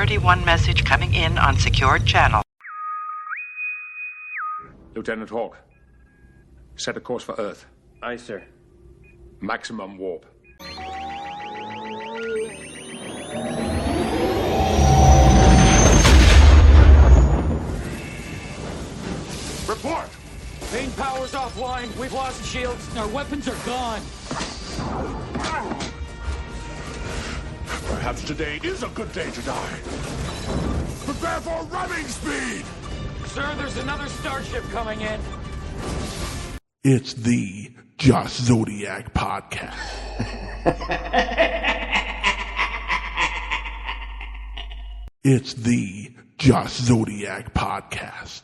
31 message coming in on secured channel. Lieutenant Hawk, set a course for Earth. Aye, sir. Maximum warp. Report! Main power's offline. We've lost shields. Our weapons are gone. Perhaps today is a good day to die. Prepare for running speed! Sir, there's another starship coming in. It's the Josh Zodiac podcast. It's the Josh Zodiac podcast.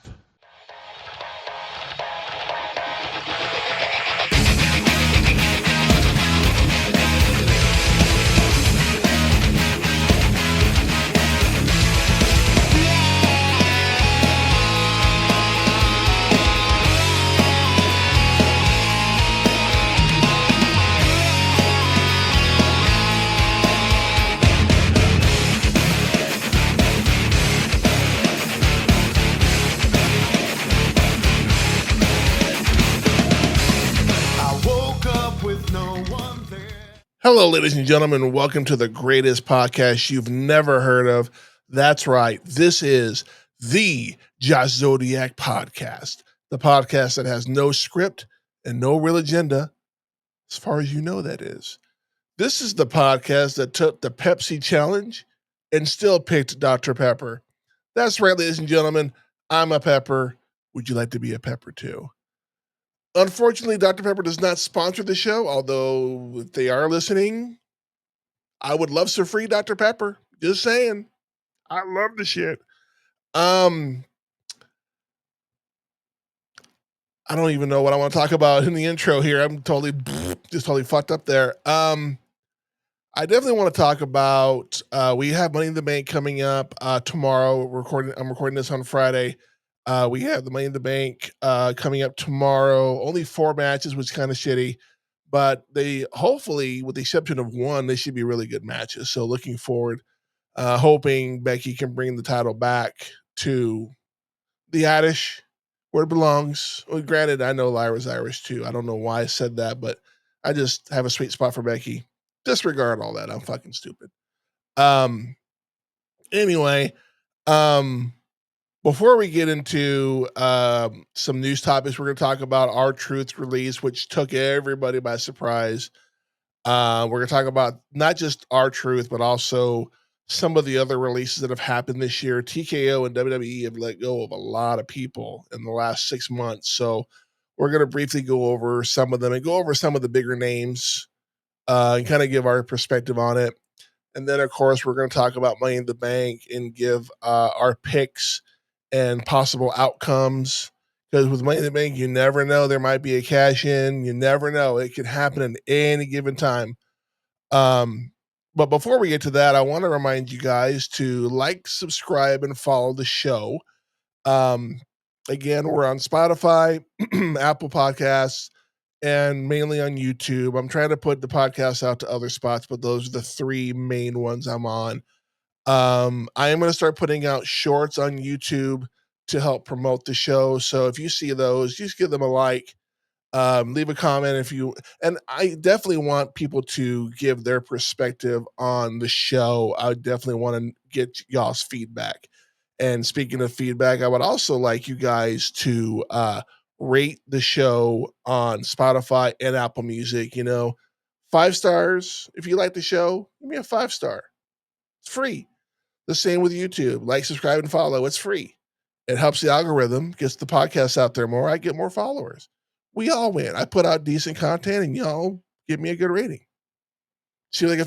Hello, ladies and gentlemen. Welcome to the greatest podcast you've never heard of. That's right. This is the Josh Zodiac podcast, the podcast that has no script and no real agenda, as far as you know, that is. This is the podcast that took the Pepsi challenge and still picked Dr. Pepper. That's right, ladies and gentlemen. I'm a Pepper. Would you like to be a Pepper too? Unfortunately, Dr. Pepper does not sponsor the show, although if they are listening, I would love some free Dr. Pepper. Just saying. I love the shit. I don't even know what I want to talk about in the intro here. I'm totally fucked up there. I definitely want to talk about, we have Money in the Bank coming up tomorrow. I'm recording this on Friday. We have the Money in the Bank coming up tomorrow. Only 4 matches, which is kind of shitty. But they hopefully, with the exception of one, they should be really good matches. So looking forward, hoping Becky can bring the title back to the Irish, where it belongs. Well, granted, I know Lyra's Irish too. I don't know why I said that, but I just have a sweet spot for Becky. Disregard all that. I'm fucking stupid. Anyway, before we get into some news topics, we're going to talk about R-Truth release, which took everybody by surprise. We're going to talk about not just R-Truth, but also some of the other releases that have happened this year. TKO and WWE have let go of a lot of people in the last 6 months. So we're going to briefly go over some of them and go over some of the bigger names and kind of give our perspective on it. And then, of course, we're going to talk about Money in the Bank and give our picks and possible outcomes, because with Money in the Bank, you never know. There might be a cash in. You never know. It could happen at any given time. But before we get to that, I want to remind you guys to like, subscribe, and follow the show. Again, we're on Spotify, Apple Podcasts, and mainly on YouTube. I'm trying to put the podcast out to other spots, but those are the 3 main ones I'm on. I am going to start putting out shorts on YouTube to help promote the show. So if you see those, just give them a like, leave a comment and I definitely want people to give their perspective on the show. I definitely want to get y'all's feedback. And speaking of feedback, I would also like you guys to, rate the show on Spotify and Apple Music. 5 stars. If you like the show, give me a 5-star. It's free. The same with YouTube. Like, subscribe, and follow. It's free. It helps the algorithm, gets the podcast out there more. I get more followers. We all win. I put out decent content, and y'all give me a good rating. Seems like a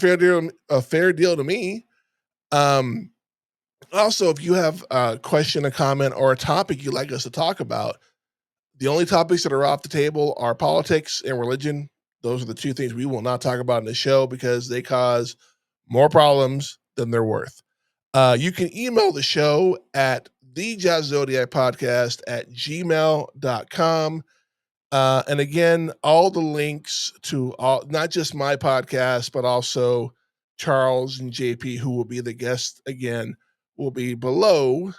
fair deal to me. Also, if you have a question, a comment, or a topic you'd like us to talk about, the only topics that are off the table are politics and religion. Those are the 2 things we will not talk about in the show because they cause more problems than they're worth. You can email the show at thejoszzodiacpodcast@gmail.com. And again, all the links to not just my podcast, but also Charles and JP, who will be the guests again, will be below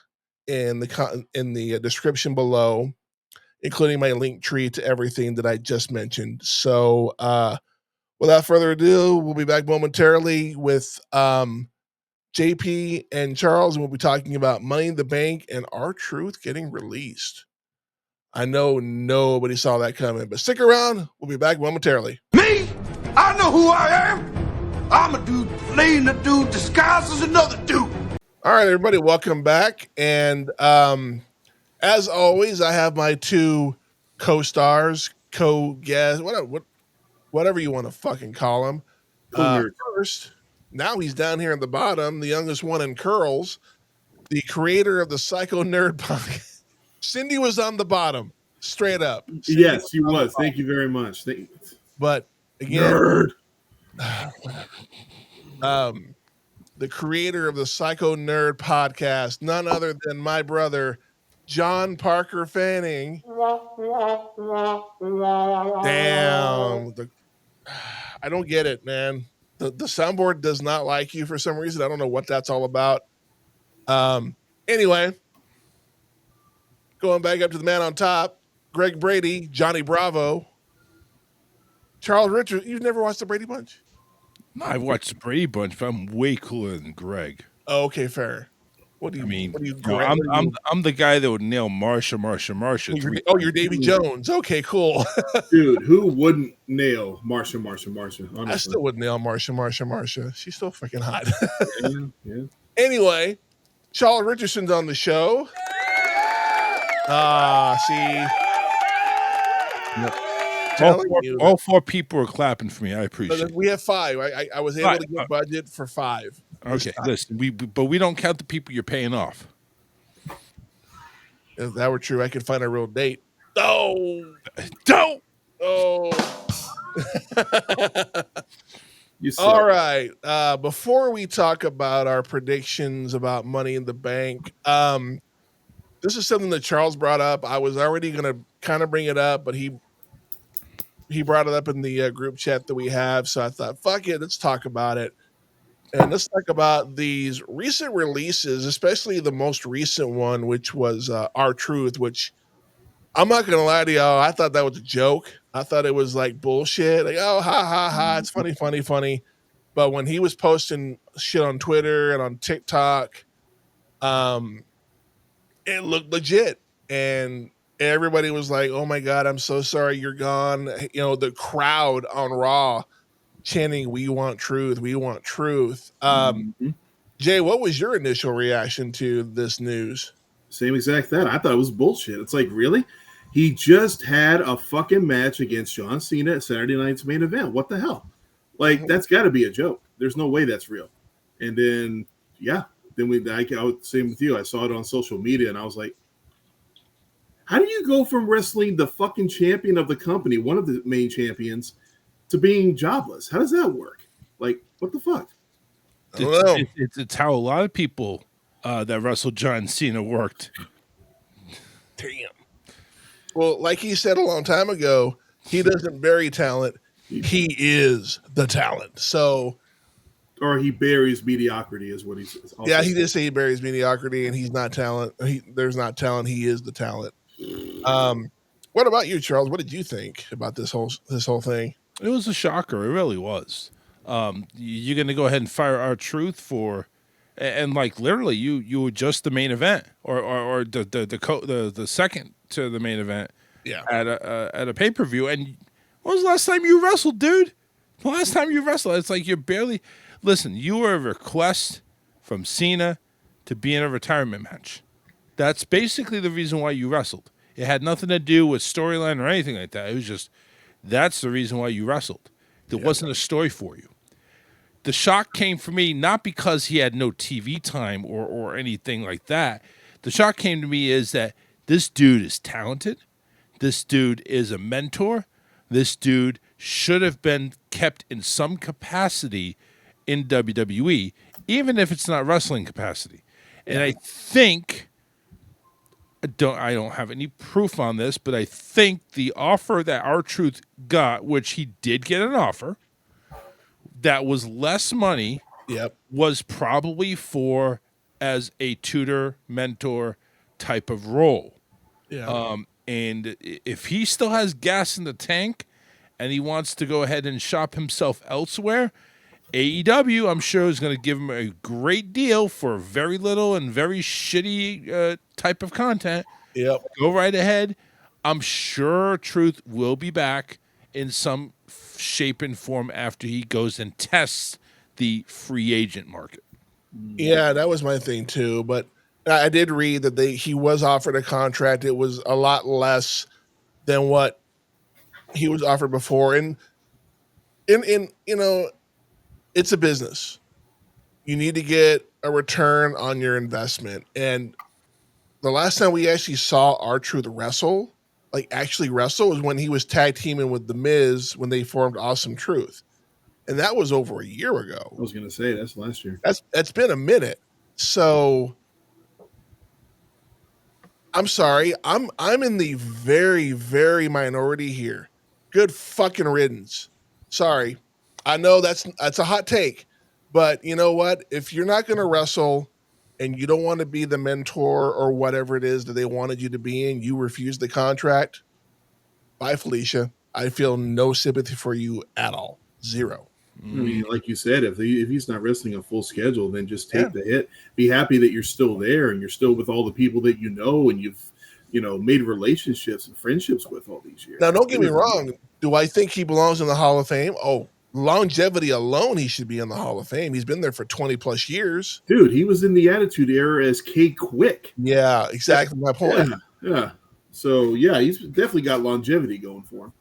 in the description below, including my link tree to everything that I just mentioned. So without further ado, we'll be back momentarily with JP and Charles, and we'll be talking about Money in the Bank and R-Truth getting released. I know nobody saw that coming, but stick around. We'll be back momentarily. Me? I know who I am. I'm a dude playing a dude disguised as another dude. All right, everybody, welcome back. And as always, I have my two co-stars, co-guests, whatever you want to fucking call them. First, now he's down here at the bottom, the youngest one in curls, the creator of the Psycho Nerd podcast. Cindy was on the bottom, straight up. Cindy yes, she was. Thank you very much. But again, the creator of the Psycho Nerd podcast, none other than my brother, John Parker Fanning. Damn. I don't get it, man. The soundboard does not like you for some reason. I don't know what that's all about. Anyway, going back up to the man on top, Greg Brady, Johnny Bravo, Charles Richards. You've never watched the Brady Bunch? No, I've watched the Brady Bunch, but I'm way cooler than Greg. Oh, okay, fair. What do you mean? I'm the guy that would nail Marsha. Oh, you're Davy Jones. Okay, cool. Dude, who wouldn't nail Marsha? Honestly. I still would nail Marsha. She's still freaking hot. Yeah. Anyway, Charles Richardson's on the show. See. All four people are clapping for me. I appreciate it. We have 5. I was able to get budget for 5. Okay, listen, but we don't count the people you're paying off. If that were true, I could find a real date. Oh, don't. Oh. All right. Before we talk about our predictions about Money in the Bank, this is something that Charles brought up. I was already going to kind of bring it up, but he brought it up in the group chat that we have. So I thought, fuck it, let's talk about it. And let's talk about these recent releases, especially the most recent one, which was R-Truth, which I'm not going to lie to y'all. I thought that was a joke. I thought it was like bullshit. Like, oh, ha, ha, ha. It's funny. But when he was posting shit on Twitter and on TikTok, it looked legit. And everybody was like, oh my God, I'm so sorry you're gone. You know, the crowd on Raw chanting, we want truth. Jay, what was your initial reaction to this news? Same exact thing. I thought it was bullshit. It's like, really? He just had a fucking match against John Cena at Saturday Night's Main Event. What the hell? Like, that's got to be a joke. There's no way that's real. And then, I was same with you. I saw it on social media, and I was like, how do you go from wrestling the fucking champion of the company, one of the main champions, to being jobless? How does that work? Like, what the fuck? It's how a lot of people that wrestled John Cena worked. Damn. Well, like he said a long time ago, he doesn't bury talent. He is the talent. So, or he buries mediocrity, is what he says. Yeah, he did say he buries mediocrity, and he's not talent. There's not talent. He is the talent. What about you, Charles? What did you think about this whole thing? It was a shocker. It really was. You're going to go ahead and fire R-Truth for, and like literally, you were just the main event, or the second to the main event. Yeah. At a pay-per-view. And when was the last time you wrestled, dude? The last time you wrestled, it's like you're barely. Listen, you were a request from Cena to be in a retirement match. That's basically the reason why you wrestled. It had nothing to do with storyline or anything like that. It was just, that's the reason why you wrestled. There wasn't a story for you. The shock came for me not because he had no TV time or anything like that. The shock came to me is that this dude is talented. This dude is a mentor. This dude should have been kept in some capacity in WWE, even if it's not wrestling capacity. And I think, I don't have any proof on this, but I think the offer that R-Truth got, which he did get an offer, that was less money, was probably for as a tutor, mentor type of role. Yeah. And if he still has gas in the tank and he wants to go ahead and shop himself elsewhere, AEW, I'm sure, is going to give him a great deal for very little and very shitty type of content. Yep. Go right ahead. I'm sure Truth will be back in some shape and form after he goes and tests the free agent market. Yeah, that was my thing too. But I did read that he was offered a contract. It was a lot less than what he was offered before. And it's a business. You need to get a return on your investment. And the last time we actually saw R-Truth wrestle, like actually wrestle, was when he was tag teaming with The Miz when they formed Awesome Truth. And that was over a year ago. I was going to say that's last year. That's been a minute. So I'm sorry. I'm in the very, very minority here. Good fucking riddance. Sorry. I know that's a hot take, but you know what? If you're not going to wrestle and you don't want to be the mentor or whatever it is that they wanted you to be in, you refuse the contract. Bye, Felicia. I feel no sympathy for you at all. Zero. I mean, like you said, if he's not wrestling a full schedule, then just take the hit. Be happy that you're still there and you're still with all the people that you know and you've made relationships and friendships with all these years. Now, don't get me wrong. Do I think he belongs in the Hall of Fame? Oh, longevity alone, he should be in the Hall of Fame. He's been there for 20 plus years. Dude, he was in the Attitude Era as K Quick. Yeah, exactly my point. Yeah. So, yeah, he's definitely got longevity going for him.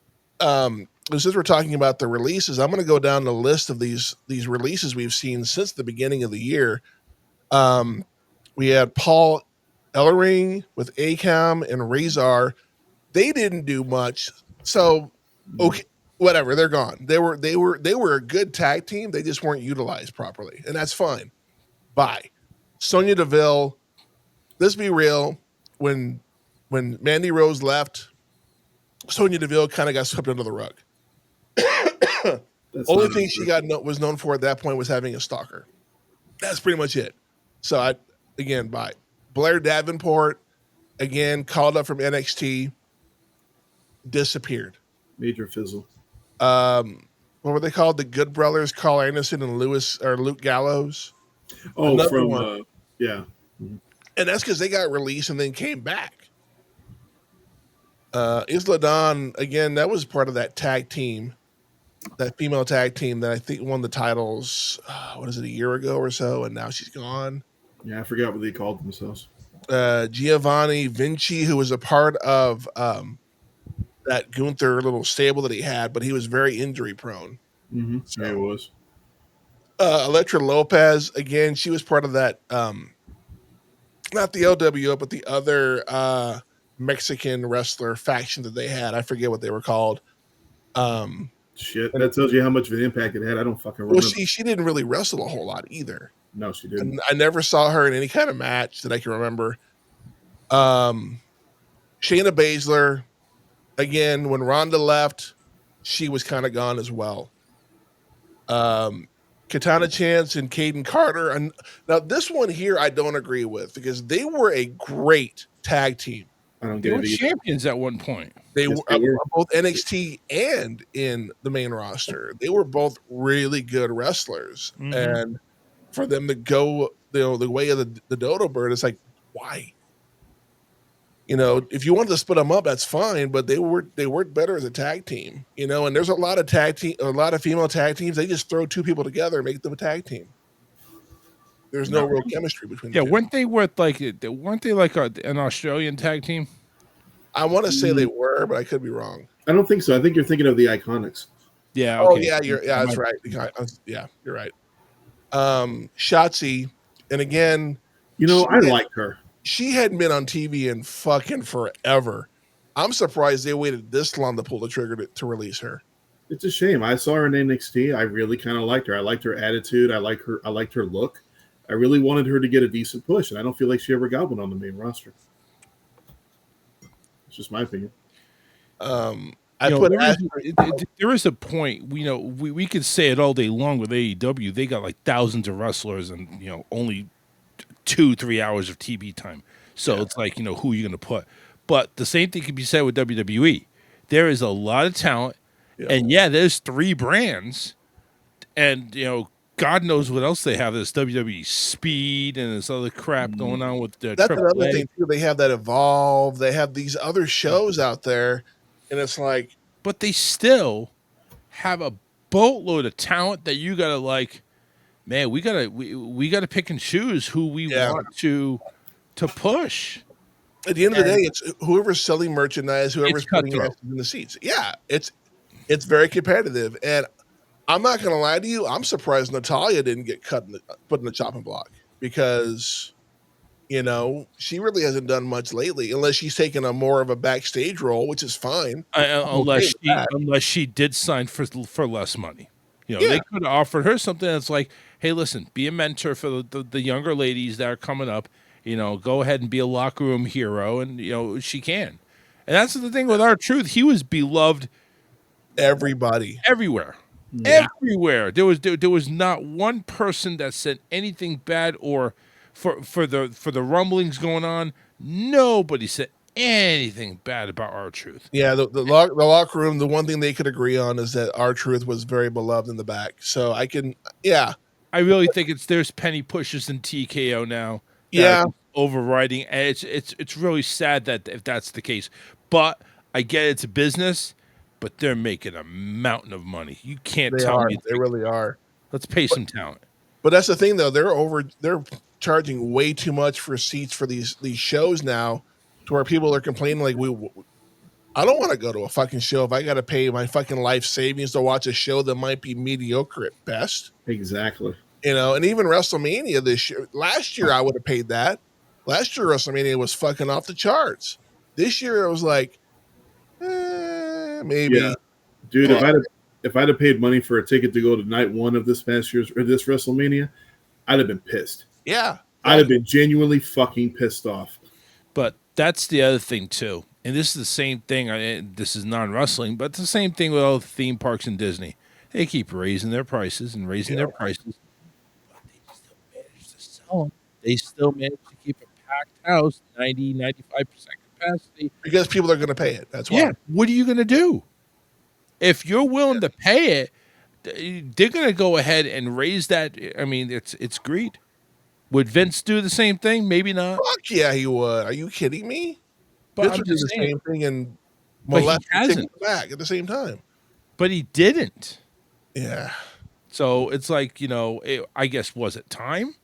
Since we're talking about the releases, I'm going to go down the list of these releases we've seen since the beginning of the year. We had Paul Ellering with Akam and Razor. They didn't do much. So, okay, whatever, they're gone. They were a good tag team. They just weren't utilized properly, and that's fine. Bye. Sonya Deville. Let's be real. When Mandy Rose left, Sonya Deville kind of got swept under the rug. Only thing she was known for at that point was having a stalker. That's pretty much it. So bye. Blair Davenport, again, called up from NXT, disappeared. Major fizzle. What were they called? The Good Brothers, Carl Anderson and Luke Gallows. Oh, Another from one. yeah. And that's because they got released and then came back. Isla Dawn, again, that was part of that tag team, that female tag team that I think won the titles, a year ago or so, and now she's gone. Yeah, I forgot what they called themselves. Giovanni Vinci, who was a part of that Gunther little stable that he had, but he was very injury prone. Mm-hmm. So, yeah, it was. Elektra Lopez, again, she was part of that, not the LWO, but the other Mexican wrestler faction that they had. I forget what they were called. Shit, that tells you how much of an impact it had. I don't fucking remember. Well, she didn't really wrestle a whole lot either. No, she didn't. I never saw her in any kind of match that I can remember. Shayna Baszler, again, when Ronda left, she was kind of gone as well. Katana Chance and Caden Carter. And now this one here I don't agree with because they were a great tag team. I don't They get were it either. champions at one point. They Yes, were they were. both NXT and in the main roster. They were both really good wrestlers. Mhm. And for them to go the way of the dodo bird, it's like, why? If you wanted to split them up, that's fine, but they worked better as a tag team. And there's a lot of female tag teams. They just throw two people together and make them a tag team. There's no real chemistry between Yeah, the two. weren't they like an Australian tag team? I want to say they were, but I could be wrong. I don't think so. I think you're thinking of the Iconics. Yeah. Oh Okay. yeah, that's right. Yeah, you're right. Shotzi, and again, I liked her. she hadn't been on TV in fucking forever. I'm surprised they waited this long to pull the trigger to release her. It's a shame. I saw her in NXT. I really kind of liked her. I liked her attitude. I liked her look. I really wanted her to get a decent push, and I don't feel like she ever got one on the main roster. It's just my opinion. There is a point. We could say it all day long with AEW. They got like thousands of wrestlers, and only 2-3 hours of TV time. So it's like, who are you going to put? But the same thing can be said with WWE. There is a lot of talent, and there's 3 brands, and God knows what else they have. This WWE Speed and this other crap going on with the That's AAA. another thing too. They have that Evolve. They have these other shows out there, and it's like, But they still have a boatload of talent that you gotta like. Man, we gotta pick and choose who we want to push. at the end of the day, it's whoever's selling merchandise, whoever's It's putting cutthroat. asses in the seats. Yeah, it's very competitive, and I'm not gonna lie to you. I'm surprised Natalia didn't get put in the chopping block because, she really hasn't done much lately, unless she's taken a more of a backstage role, which is fine. Unless she did sign for less money. They could have offered her something that's like, hey, listen, be a mentor for the younger ladies that are coming up. Go ahead and be a locker room hero, and she can. And that's the thing with R-Truth. He was beloved Everybody. everywhere. Everywhere. There was not one person that said anything bad or for the rumblings going on. Nobody said anything bad about R-Truth. Yeah, the locker room. The one thing they could agree on is that R-Truth was very beloved in the back. So I really think there's penny pushers in TKO now. Yeah. Overriding, and it's really sad that if that's the case. But I get it's a business, but they're making a mountain of money. You can't tell me they really are. Let's pay some talent. But that's the thing, though. They're charging way too much for seats for these shows now, to where people are complaining like, I don't want to go to a fucking show if I got to pay my fucking life savings to watch a show that might be mediocre at best. Exactly. And even WrestleMania this year, last year I would have paid that. Last year WrestleMania was fucking off the charts. This year it was like, maybe. Yeah. Dude, if I'd have paid money for a ticket to go to night 1 of this past year's or this WrestleMania, I'd have been pissed. Yeah. I'd have been genuinely fucking pissed off. But that's the other thing too, and this is the same thing. This is non-wrestling, but it's the same thing with all the theme parks in Disney. They keep raising their prices and raising their prices, but they still manage to sell them. They still manage to keep a packed house, 90-95% capacity. Because people are going to pay it. That's why. Yeah. What are you going to do? If you're willing to pay it, they're going to go ahead and raise that. I mean, it's greed. Would Vince do the same thing? Maybe not. Fuck yeah, he would. Are you kidding me? But Vince I'm would do just the saying, same thing and But he molest and take hasn't. it back at the same time. But he didn't. Yeah. So it's like, I guess, was it time?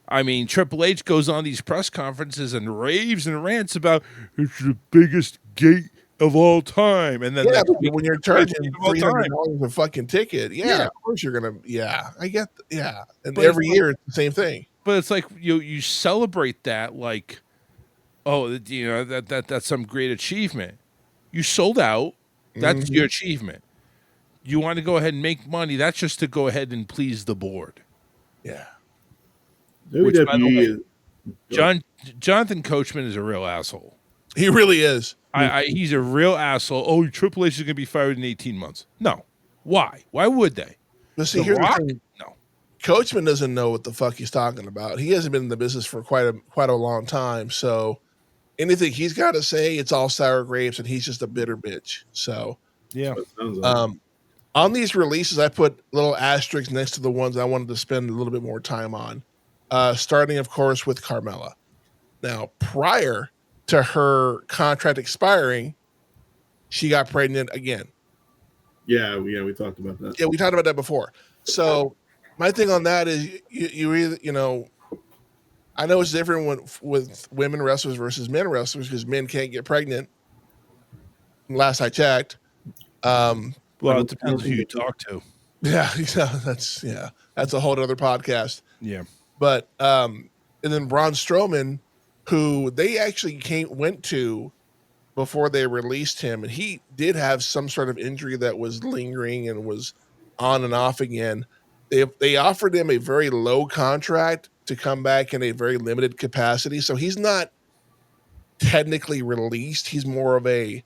I mean, Triple H goes on these press conferences and raves and rants about it's the biggest gate of all time. And then Yeah, but when you're charging all time. $300 a fucking ticket, Yeah. of course you're gonna. Yeah, I get. And But every it's year it's the same thing. But it's like you celebrate that like, that's some great achievement. You sold out. That's your achievement. You want to go ahead and make money. That's just to go ahead and please the board. Yeah. Which, by the way, WWE Jonathan Coachman is a real asshole. He really is. He's a real asshole. Oh, Triple H is going to be fired in 18 months. No. Why? Why would they? But see, The here's Rock? the thing. No. Coachman doesn't know what the fuck he's talking about. He hasn't been in the business for quite a long time. So anything he's got to say, it's all sour grapes, and he's just a bitter bitch. So Yeah. sounds like. on these releases, I put little asterisks next to the ones I wanted to spend a little bit more time on. Starting, of course, with Carmella. Now, prior to her contract expiring, she got pregnant again. Yeah, we talked about that. Yeah, we talked about that before. So my thing on that is you either, I know it's different with women wrestlers versus men wrestlers because men can't get pregnant. Last I checked. Well, it depends who you talk to. Yeah, that's a whole other podcast. Yeah. But and then Braun Strowman, who they actually went to before they released him, and he did have some sort of injury that was lingering and was on and off again. They offered him a very low contract to come back in a very limited capacity, so he's not technically released. He's more of a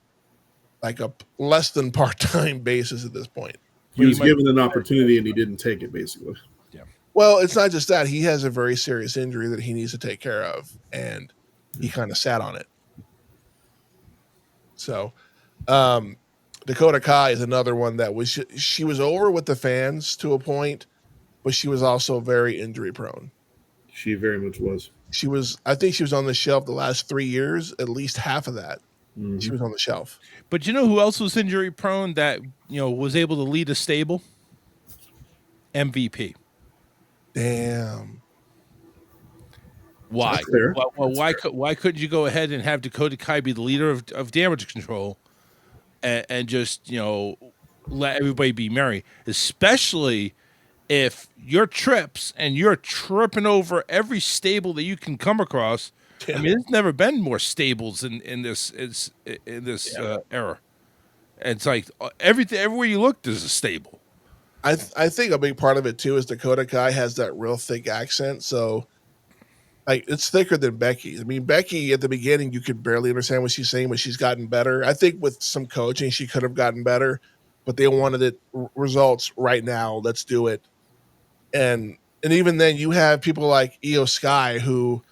less than part-time basis at this point. He was given an opportunity and he didn't take it, basically. Well, it's not just that. He has a very serious injury that he needs to take care of, and he kind of sat on it. So, Dakota Kai is another one that was she was over with the fans to a point, but she was also very injury prone. She very much was. I think she was on the shelf the last 3 years, at least half of that. Mm-hmm. She was on the shelf. But you know who else was injury prone that was able to lead a stable? MVP. Damn. Why? That's fair. Why couldn't you go ahead and have Dakota Kai be the leader of damage control, and just let everybody be merry, especially if your trips and you're tripping over every stable that you can come across. Yeah. I mean, there's never been more stables in this era. It's like everywhere you look, there's a stable. I think a big part of it too is Dakota Kai has that real thick accent, so like it's thicker than Becky. I mean, Becky at the beginning you could barely understand what she's saying, but she's gotten better. I think with some coaching she could have gotten better, but they wanted it results right now. Let's do it. And even then, you have people like Io Sky who,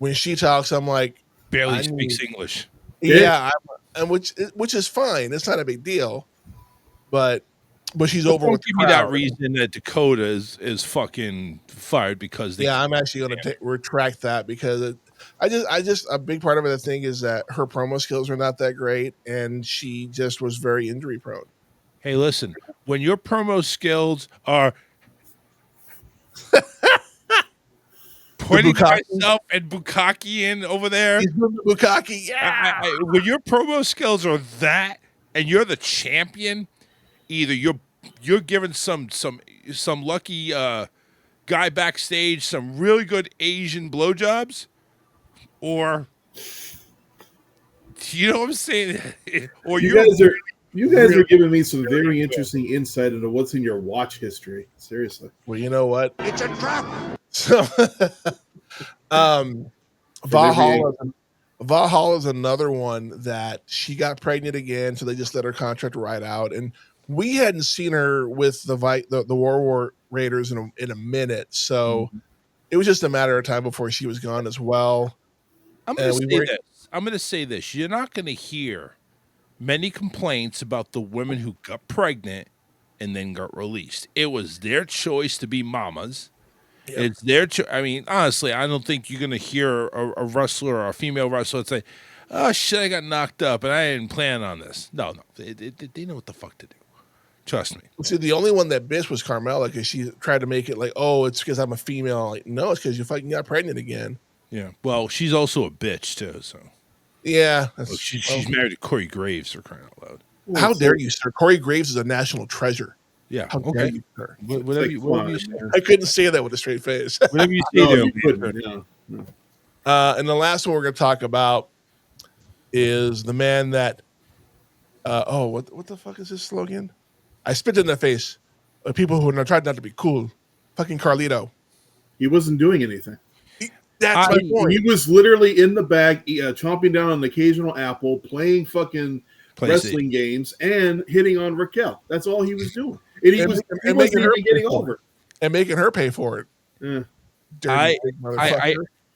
when she talks, I'm like barely speaks English. Yeah, and which is fine. It's not a big deal, but she's over with. Give me that reason that Dakota is fucking fired because they. Yeah, I'm actually going to retract that because I just a big part of it. I think is that her promo skills are not that great, and she just was very injury prone. Hey, listen, when your promo skills are pointing to myself and Bukkake in over there. He's doing the Bukkake, yeah. When your promo skills are that, and you're the champion, either you're giving some lucky guy backstage some really good Asian blowjobs, or you know what I'm saying, or you guys are giving me some very interesting insight into what's in your watch history. Seriously. Well, you know what? It's a trap. So, Valhalla is another one that she got pregnant again, so they just let her contract ride out. And we hadn't seen her with the War Raiders in a minute, so it was just a matter of time before she was gone as well. I'm going to say this. You're not going to hear many complaints about the women who got pregnant and then got released. It was their choice to be mamas. Yep. It's their I mean, honestly, I don't think you're going to hear a wrestler or a female wrestler say, oh, shit, I got knocked up and I didn't plan on this. No. They know what the fuck to do. Trust me. See, the only one that bitched was Carmella because she tried to make it like, oh, it's because I'm a female. Like, no, it's because you fucking got pregnant again. Yeah. Well, she's also a bitch, too, so. Yeah. She's married to Corey Graves, for crying out loud. How dare you, sir? Corey Graves is a national treasure. Yeah. How dare you, sir? Whatever you say. I couldn't say that with a straight face. Whatever you say there. You couldn't. No. And the last one we're going to talk about is the man that, what the fuck is his slogan? I spit in the face of people who tried not to be cool. Fucking Carlito. He wasn't doing anything. That's my point. He was literally in the bag, chomping down on an occasional apple, playing fucking wrestling games, and hitting on Raquel. That's all he was doing. And he wasn't even getting over. And making her pay for it.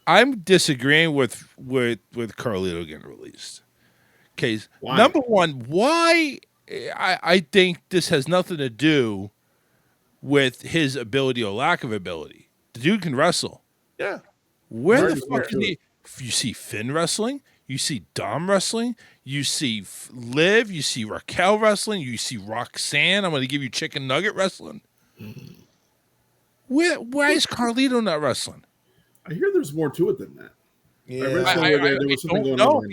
I'm disagreeing with Carlito getting released. Okay, number one, why? I think this has nothing to do with his ability or lack of ability. The dude can wrestle. Yeah. Where the fuck is he? You see Finn wrestling. You see Dom wrestling. You see Liv. You see Raquel wrestling. You see Roxanne. I'm going to give you Chicken Nugget wrestling. Why is Carlito not wrestling? I hear there's more to it than that. Yeah. There was something going on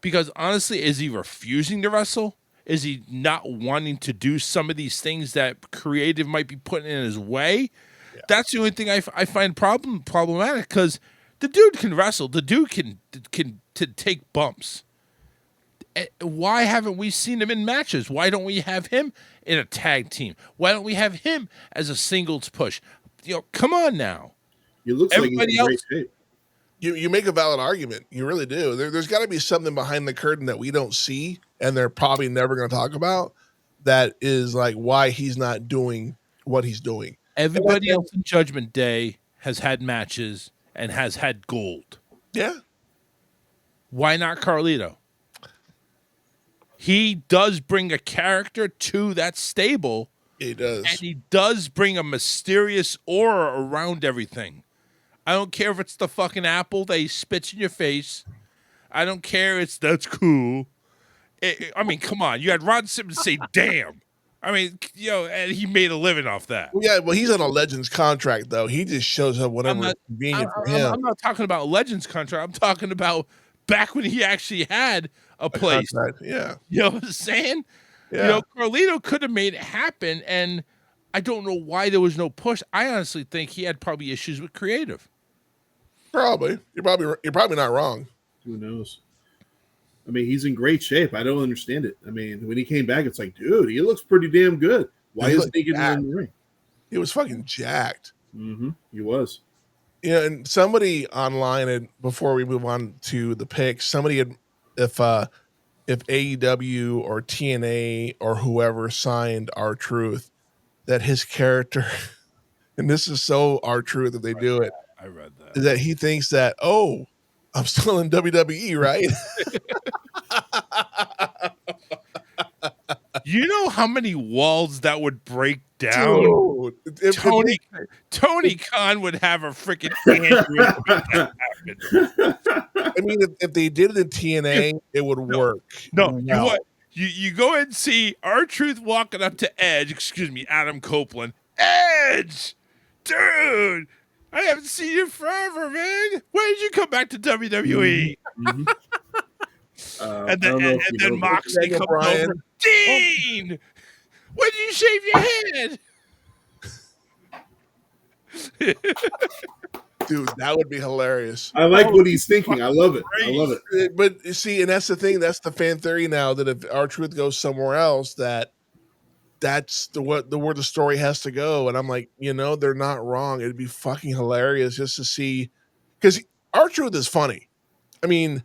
because honestly, is he refusing to wrestle? Is he not wanting to do some of these things that creative might be putting in his way? Yeah. That's the only thing I find problematic because the dude can wrestle. The dude can take bumps. Why haven't we seen him in matches? Why don't we have him in a tag team? Why don't we have him as a singles push? Come on now. It looks Everybody like he's in great shape. You make a valid argument. You really do. There's got to be something behind the curtain that we don't see, and they're probably never going to talk about. That is like why he's not doing what he's doing. Everybody else in Judgment Day has had matches and has had gold. Yeah. Why not Carlito? He does bring a character to that stable. He does. And he does bring a mysterious aura around everything. I don't care if it's the fucking apple that he spits in your face. I don't care. That's cool. I mean, come on. You had Ron Simmons say, damn. I mean, and he made a living off that. Yeah, well, he's on a Legends contract, though. He just shows up whenever it's convenient for him. I'm not talking about Legends contract. I'm talking about back when he actually had a place. Contract. Yeah. You know what I'm saying? Yeah. Carlito could have made it happen, and I don't know why there was no push. I honestly think he had probably issues with creative. Probably. You're probably not wrong. Who knows? I mean, he's in great shape. I don't understand it. I mean, when he came back, it's like, dude, he looks pretty damn good. Why isn't he getting in the ring? He was fucking jacked. Mm-hmm. He was. Yeah, and somebody online, and before we move on to the picks, somebody had, if AEW or TNA or whoever signed R-Truth, that his character, and this is so R-Truth that they do it. I read that. Is that he thinks that, oh, I'm still in WWE, right? You know how many walls that would break down? Dude, Tony Khan would have a freaking aneurysm. I mean, if they did it in TNA, it would work. No, you go ahead and see R-Truth walking up to Edge, Adam Copeland. Edge! Dude! I haven't seen you forever, man. When did you come back to WWE? Mm-hmm. And then Moxley comes over. Dean! When did you shave your head? Dude, that would be hilarious. I like what he's thinking. I love it. I love it. But you see, and that's the thing. That's the fan theory now, that if R-Truth goes somewhere else, that's where the story has to go. And I'm like, they're not wrong. It'd be fucking hilarious just to see, because R-Truth is funny. I mean,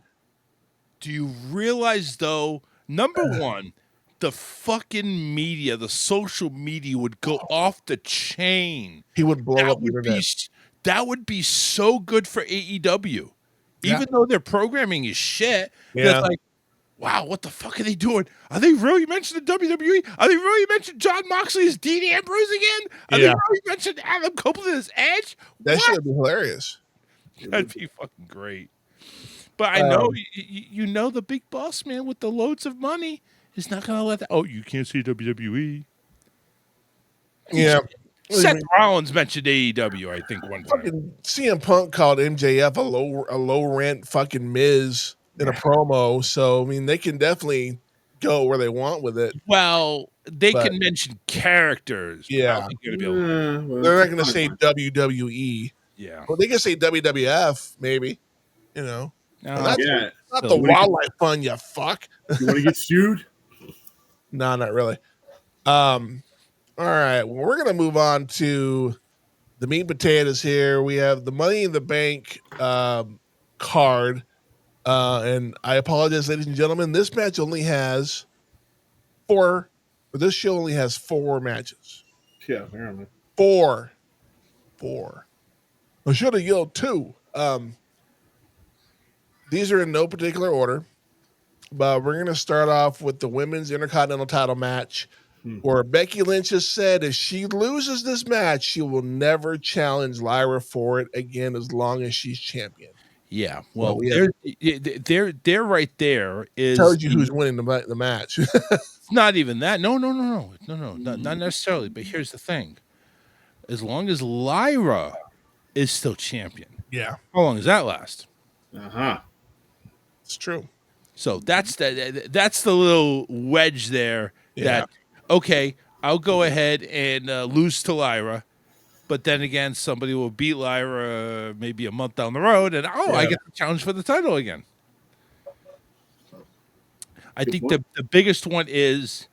do you realize though? Number one, the fucking media, the social media would go off the chain. He would blow up the internet. That would be so good for AEW. Even though their programming is shit. Yeah. Like, wow, what the fuck are they doing? Are they really mentioning the WWE? Are they really mentioning John Moxley as Dean Ambrose again? Are they really mentioning Adam Copeland as Edge? That should be hilarious. That'd be fucking great. But I know, you know, the big boss man with the loads of money is not going to let that. Oh, you can't see WWE. Yeah. Seth Rollins mentioned AEW, I think, one time. Fucking CM Punk called MJF a low rent fucking Miz in a promo. So I mean, they can definitely go where they want with it. Well, they can mention characters. Yeah, they're not going to say WWE. Yeah, well, they can say WWF maybe. Not the So wildlife fund, you fuck. You want to get sued? No, not really. All right, well, we're gonna move on to the meat and potatoes here. We have the Money in the Bank card, and I apologize, ladies and gentlemen. This match only has four. This show only has 4 matches. Yeah, apparently. 4. I should have yelled 2. These are in no particular order, but we're gonna start off with the women's Intercontinental title match. Where Becky Lynch has said if she loses this match, she will never challenge Lyra for it again as long as she's champion. Yeah, well, they're right there. Is tells you who's winning the match. It's not even that. No, not necessarily. But here's the thing: as long as Lyra is still champion, yeah. How long does that last? It's true. So that's the little wedge there. That. Okay, I'll go ahead and lose to Lyra, but then again, somebody will beat Lyra maybe a month down the road, and I get the challenge for the title again. I think the biggest one is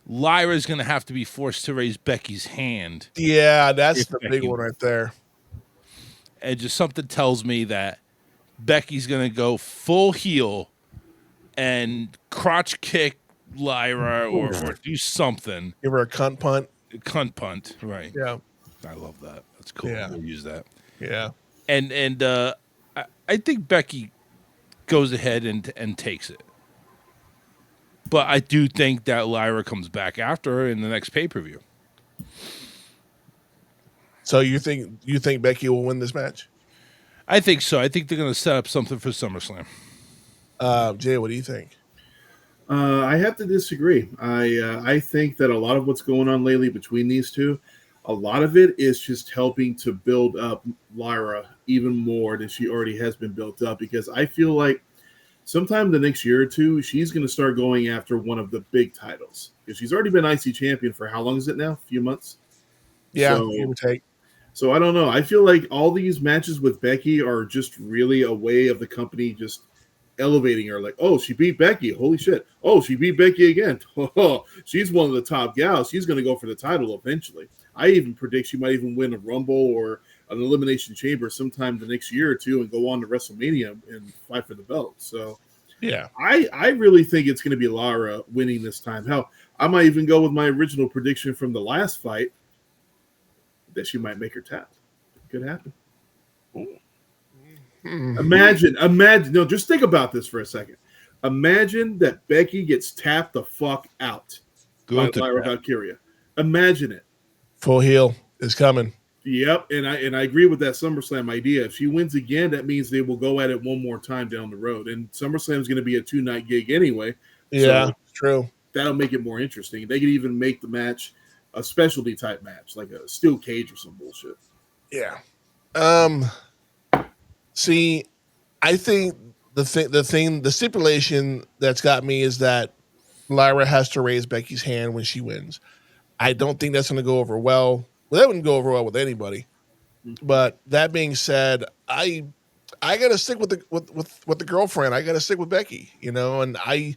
Lyra's going to have to be forced to raise Becky's hand. Yeah, that's the big one right there. And just something tells me that Becky's going to go full heel and crotch kick Lyra or do something. Give her a cunt punt. Cunt punt, right. Yeah. I love that. That's cool. Yeah. We'll use that. Yeah. And I think Becky goes ahead and takes it. But I do think that Lyra comes back after her in the next pay-per-view. So you think Becky will win this match? I think so. I think they're going to set up something for SummerSlam. Jay, what do you think? I have to disagree. I think that a lot of what's going on lately between these two, a lot of it is just helping to build up Lyra even more than she already has been built up, because I feel like sometime the next year or two, she's going to start going after one of the big titles, because she's already been IC champion for how long is it now? A few months? Yeah, So- give or take. So I don't know. I feel like all these matches with Becky are just really a way of the company just elevating her. Like, oh, she beat Becky. Holy shit. Oh, she beat Becky again. Oh, she's one of the top gals. She's going to go for the title eventually. I even predict she might even win a Rumble or an Elimination Chamber sometime the next year or two and go on to WrestleMania and fight for the belt. So Yeah. I really think it's going to be Lara winning this time. Hell, I might even go with my original prediction from the last fight that she might make her tap. Could happen. Imagine. No, just think about this for a second. Imagine that Becky gets tapped the fuck out by Lyra Valkyria. Imagine it. Full heel is coming. Yep, and I agree with that SummerSlam idea. If she wins again, that means they will go at it one more time down the road. And SummerSlam is going to be a 2-night gig anyway. Yeah, So true. that'll make it more interesting. They could even make the match a specialty type match, like a steel cage or some bullshit. Yeah. See, I think the stipulation that's got me is that Lyra has to raise Becky's hand when she wins. I don't think that's going to go over well. Well, that wouldn't go over well with anybody. But that being said, I got to stick with the girlfriend. I got to stick with Becky, and I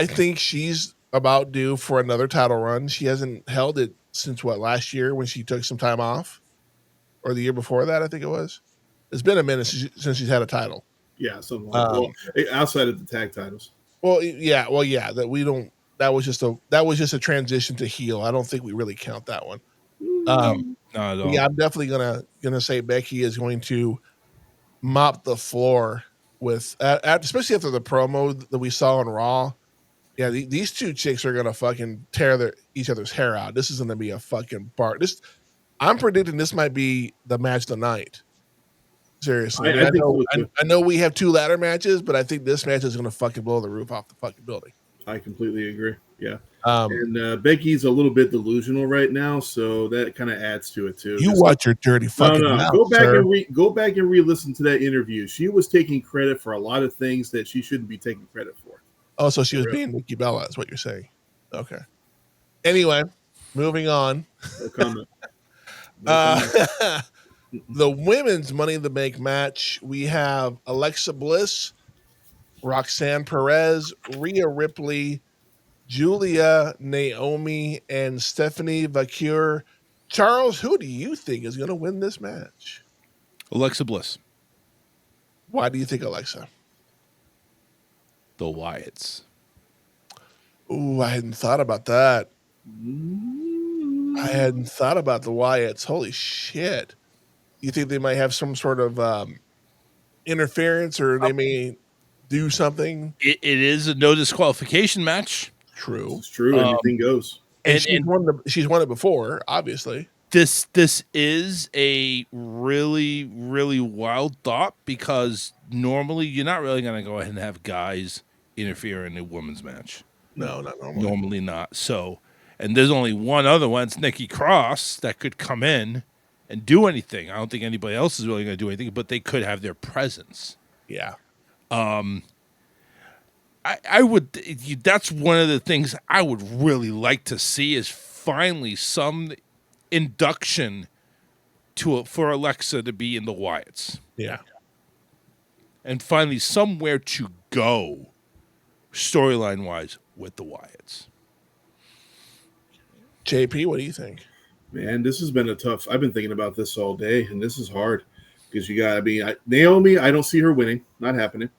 think she's about due for another title run. She hasn't held it since last year when she took some time off, or the year before that, I think it was. It's been a minute since she's had a title. Yeah, something like outside of the tag titles. Yeah. That was just a transition to heel. I don't think we really count that one. Not at all. Yeah, I'm definitely gonna say Becky is going to mop the floor with, especially after the promo that we saw on Raw. Yeah, these two chicks are gonna fucking tear each other's hair out. This is gonna be a fucking part. I'm predicting this might be the match of the night. Seriously, I know we have 2 ladder matches, but I think this match is gonna fucking blow the roof off the fucking building. I completely agree. Yeah, and Becky's a little bit delusional right now, so that kind of adds to it too. You watch your dirty fucking mouth. Go back and re-listen to that interview. She was taking credit for a lot of things that she shouldn't be taking credit for. Oh, so she was being Nikki Bella, is what you're saying. Okay. Anyway, moving on. No comment. The women's Money in the Bank match, we have Alexa Bliss, Roxanne Perez, Rhea Ripley, Julia, Naomi, and Stephanie Vaquer. Charles, who do you think is going to win this match? Alexa Bliss. Why do you think Alexa? The Wyatts. Ooh, I hadn't thought about that. I hadn't thought about the Wyatts. Holy shit. You think they might have some sort of interference, or they may do something? It is a no disqualification match. True. It's true. Anything goes. And she's won it before, obviously. This is a really, really wild thought, because normally you're not really going to go ahead and have guys interfere in a women's match. No, not normally. Normally not. So, and there's only one other one. It's Nikki Cross that could come in and do anything. I don't think anybody else is really going to do anything, but they could have their presence. Yeah. I would. That's one of the things I would really like to see, is finally some induction for Alexa to be in the Wyatts. Yeah. And finally somewhere to go storyline wise with the Wyatts. JP, what do you think? Man, this has been a tough. I've been thinking about this all day, and this is hard because you got. Naomi. I don't see her winning. Not happening.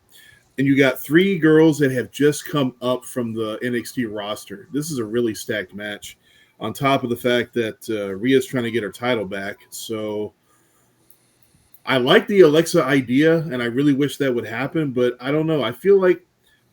And you got 3 girls that have just come up from the NXT roster. This is a really stacked match. on top of the fact that Rhea's trying to get her title back. So I like the Alexa idea, and I really wish that would happen, but I don't know. I feel like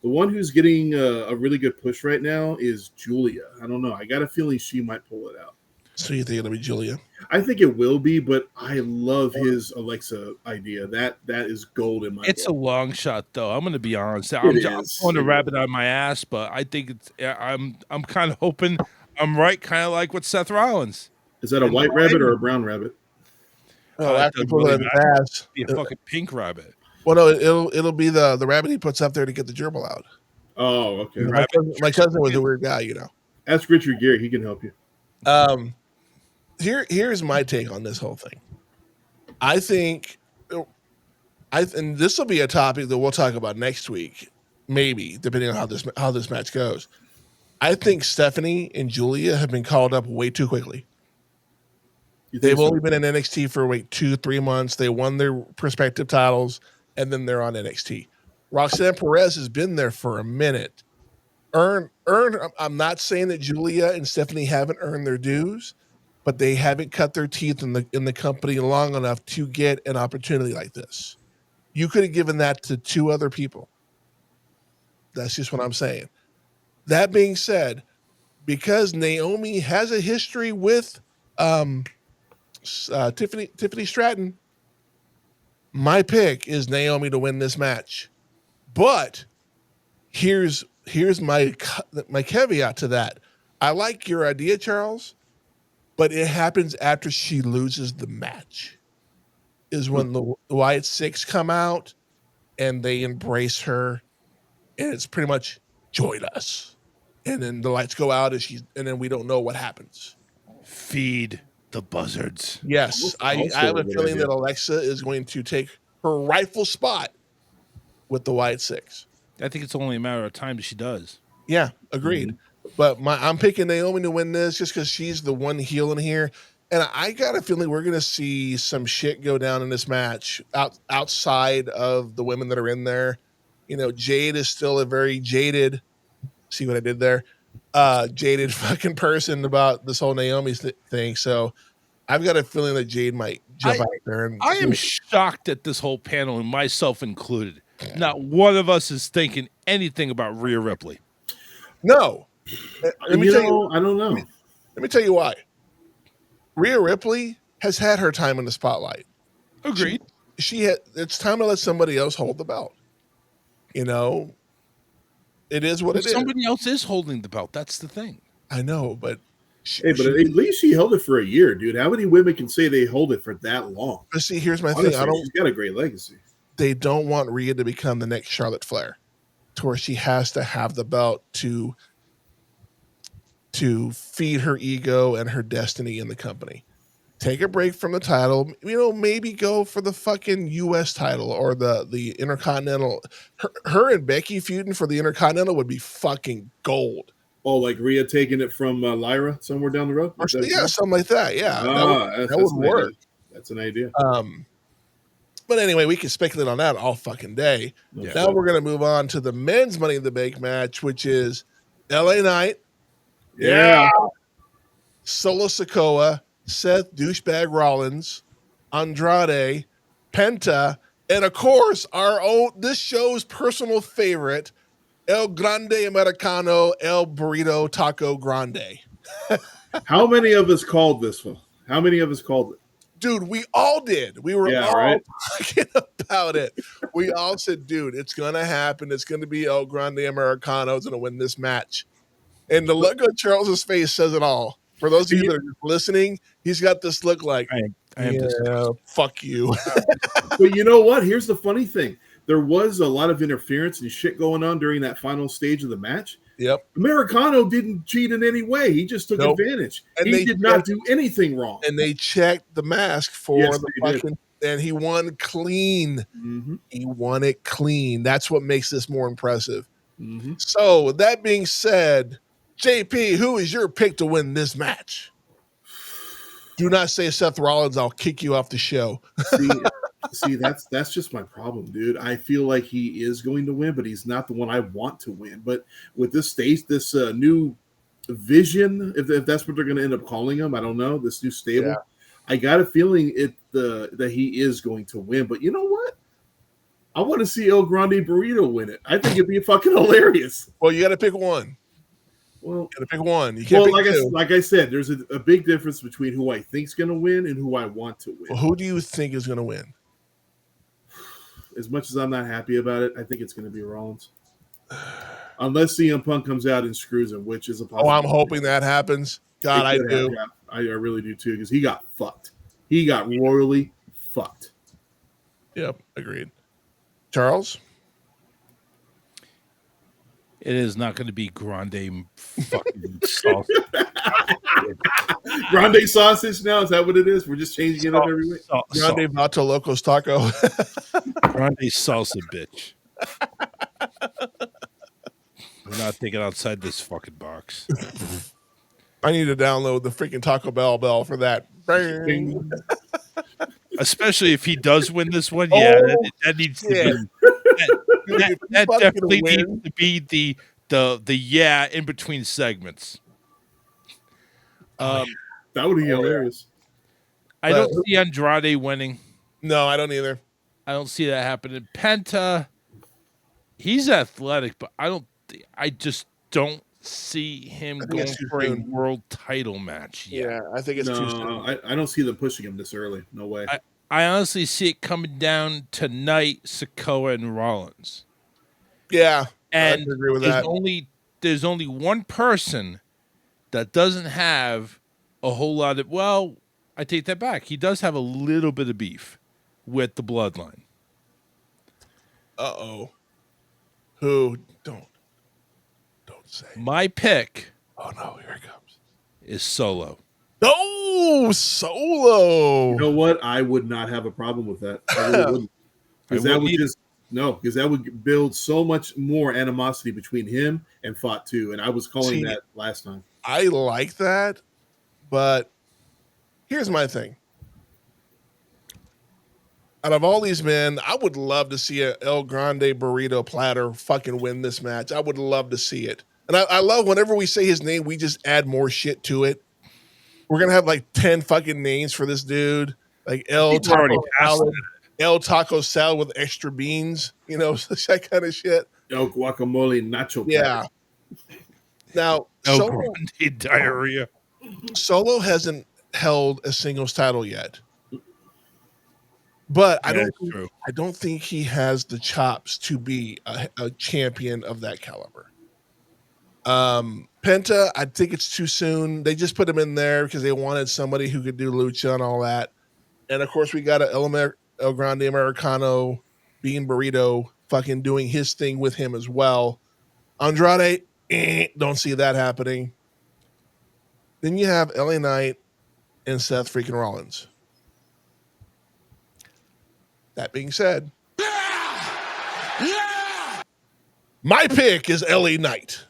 the one who's getting a really good push right now is Julia. I don't know. I got a feeling she might pull it out. So you think it'll be Julia? I think it will be, but I love his Alexa idea. That is gold in my It's a book. long shot, though. I'm going to be honest. I'm is. pulling a rabbit out of my ass, but I think it's. I'm kind of hoping I'm right, kind of like with Seth Rollins. Is that a white rabbit or a brown rabbit? Oh, it after he doesn't pulls it really out of his ass. Be a fucking pink rabbit. Well, no, it'll be the rabbit he puts up there to get the gerbil out. Oh, okay. My cousin was a weird guy, you know. Ask Richard Gere. He can help you. Here's my take on this whole thing. I think, and this will be a topic that we'll talk about next week, maybe depending on how this match goes. I think Stephanie and Julia have been called up way too quickly. They've only been in NXT for 2-3 months. They won their respective titles, and then they're on NXT. Roxanne Perez has been there for a minute. I'm not saying that Julia and Stephanie haven't earned their dues, but they haven't cut their teeth in the company long enough to get an opportunity like this. You could have given that to 2 other people. That's just what I'm saying. That being said, because Naomi has a history with Tiffany Stratton, my pick is Naomi to win this match. But here's my caveat to that. I like your idea, Charles, but it happens after she loses the match. Is when the Wyatt Six come out and they embrace her, and it's pretty much join us. And then the lights go out and then we don't know what happens. Feed the buzzards. Yes, I have a feeling that Alexa is going to take her rightful spot with the Wyatt Six. I think it's only a matter of time that she does. Yeah, agreed. But I'm picking Naomi to win this just because she's the one heel in here. And I got a feeling we're going to see some shit go down in this match outside of the women that are in there. You know, Jade is still a very jaded, see what I did there? Jaded fucking person about this whole Naomi thing. So I've got a feeling that Jade might jump out there. And I am shocked at this whole panel, and myself included. Not one of us is thinking anything about Rhea Ripley. No. Let me tell you, I don't know. Let me tell you why. Rhea Ripley has had her time in the spotlight. Agreed. It's time to let somebody else hold the belt. You know, it is what it is. Somebody else is holding the belt. That's the thing. I know, but at least she held it for a year, dude. How many women can say they hold it for that long? But see, here's my Honestly, thing. she's got a great legacy. They don't want Rhea to become the next Charlotte Flair, to where she has to have the belt to feed her ego and her destiny in the company. Take a break from the title, you know, maybe go for the fucking US title or the Intercontinental. Her and Becky feuding for the Intercontinental would be fucking gold. Oh, like Rhea taking it from Lyra somewhere down the road? Or, yeah, something like that. Yeah, that would work. That's an idea. But anyway, we can speculate on that all fucking day. Yeah. Now we're going to move on to the men's Money in the Bank match, which is LA Knight. Yeah. Solo Sikoa, Seth Douchebag Rollins, Andrade, Penta, and of course, this show's personal favorite, El Grande Americano, El Burrito Taco Grande. How many of us called this one? How many of us called it? Dude, we all did. We were all right? talking about it. We all said, dude, it's going to happen. It's going to be El Grande Americano is going to win this match. And the look on Charles's face says it all. For those of you that are listening, he's got this look like, I am fuck you. But you know what? Here's the funny thing. There was a lot of interference and shit going on during that final stage of the match. Yep. Americano didn't cheat in any way. He just took advantage. And he did not do anything wrong. And they checked the mask for Yes, the they did. fucking, and he won clean. Mm-hmm. He won it clean. That's what makes this more impressive. Mm-hmm. So, with that being said, JP, who is your pick to win this match? Do not say Seth Rollins. I'll kick you off the show. See, that's just my problem, dude. I feel like he is going to win, but he's not the one I want to win. But with this new Vision, if that's what they're going to end up calling him, I don't know. This new stable, Yeah. I got a feeling that he is going to win. But you know what? I want to see El Grande Burrito win it. I think it'd be fucking hilarious. Well, you got to pick one. Well, You got to pick one. You can't well, pick two. like I said, there's a big difference between who I think's going to win and who I want to win. Well, who do you think is going to win? As much as I'm not happy about it, I think it's going to be Rollins. Unless CM Punk comes out and screws him, which is a Oh, possibility. I'm hoping that happens. God, I It could do. happen. Yeah, I really do too, because he got fucked. He got royally fucked. Yep, agreed. Charles? It is not going to be Grande fucking salsa. Grande sausage now? Is that what it is? We're just changing it up every week? Grande Vato Locos Taco. Grande salsa, bitch. We're not thinking outside this fucking box. I need to download the freaking Taco Bell for that. Bang. Especially if he does win this one. Yeah, that needs to yeah. be. That Fucking definitely win. needs to be the yeah in between segments. That would be hilarious. I don't see Andrade winning. No, I don't either. I don't see that happening. Penta, he's athletic, but I just don't see him think going it's too for a soon. world title match yet. Yeah, I think it's too soon. No, I don't see them pushing him this early. No way. I honestly see it coming down tonight, Sikoa and Rollins. Yeah, And I can agree with there's that. there's only one person that doesn't have a whole lot of, well, I take that back. He does have a little bit of beef with the bloodline. Uh-oh. Who? Don't say. My pick Oh, no, here it comes. is Solo. No, Solo. You know what? I would not have a problem with that. I really wouldn't. Because that would just because that would build so much more animosity between him and Fatu. And I was calling that last time. I like that, but here's my thing. Out of all these men, I would love to see a El Grande Burrito Platter fucking win this match. I would love to see it. And I love whenever we say his name, we just add more shit to it. We're going to have like 10 fucking names for this dude. Like El Taco Salad with extra beans, that kind of shit. El guacamole nacho. Yeah. Now, Grande diarrhea. Solo hasn't held a singles title yet. But I don't think he has the chops to be a champion of that caliber. Penta, I think it's too soon. They just put him in there because they wanted somebody who could do lucha and all that. And of course, we got El Grande Americano being Burrito fucking doing his thing with him as well. Andrade, don't see that happening. Then you have LA Knight and Seth freaking Rollins. That being said, my pick is LA Knight.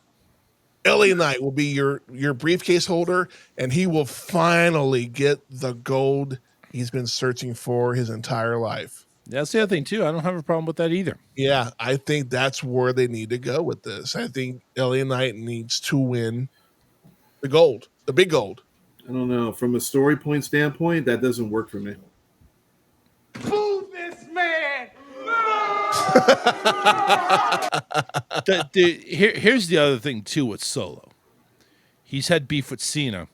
LA Knight will be your briefcase holder, and he will finally get the gold he's been searching for his entire life. That's the other thing, too. I don't have a problem with that either. Yeah, I think that's where they need to go with this. I think LA Knight needs to win the gold, the big gold. I don't know. From a story point standpoint, that doesn't work for me. Here's the other thing too with Solo. He's had beef with Cena.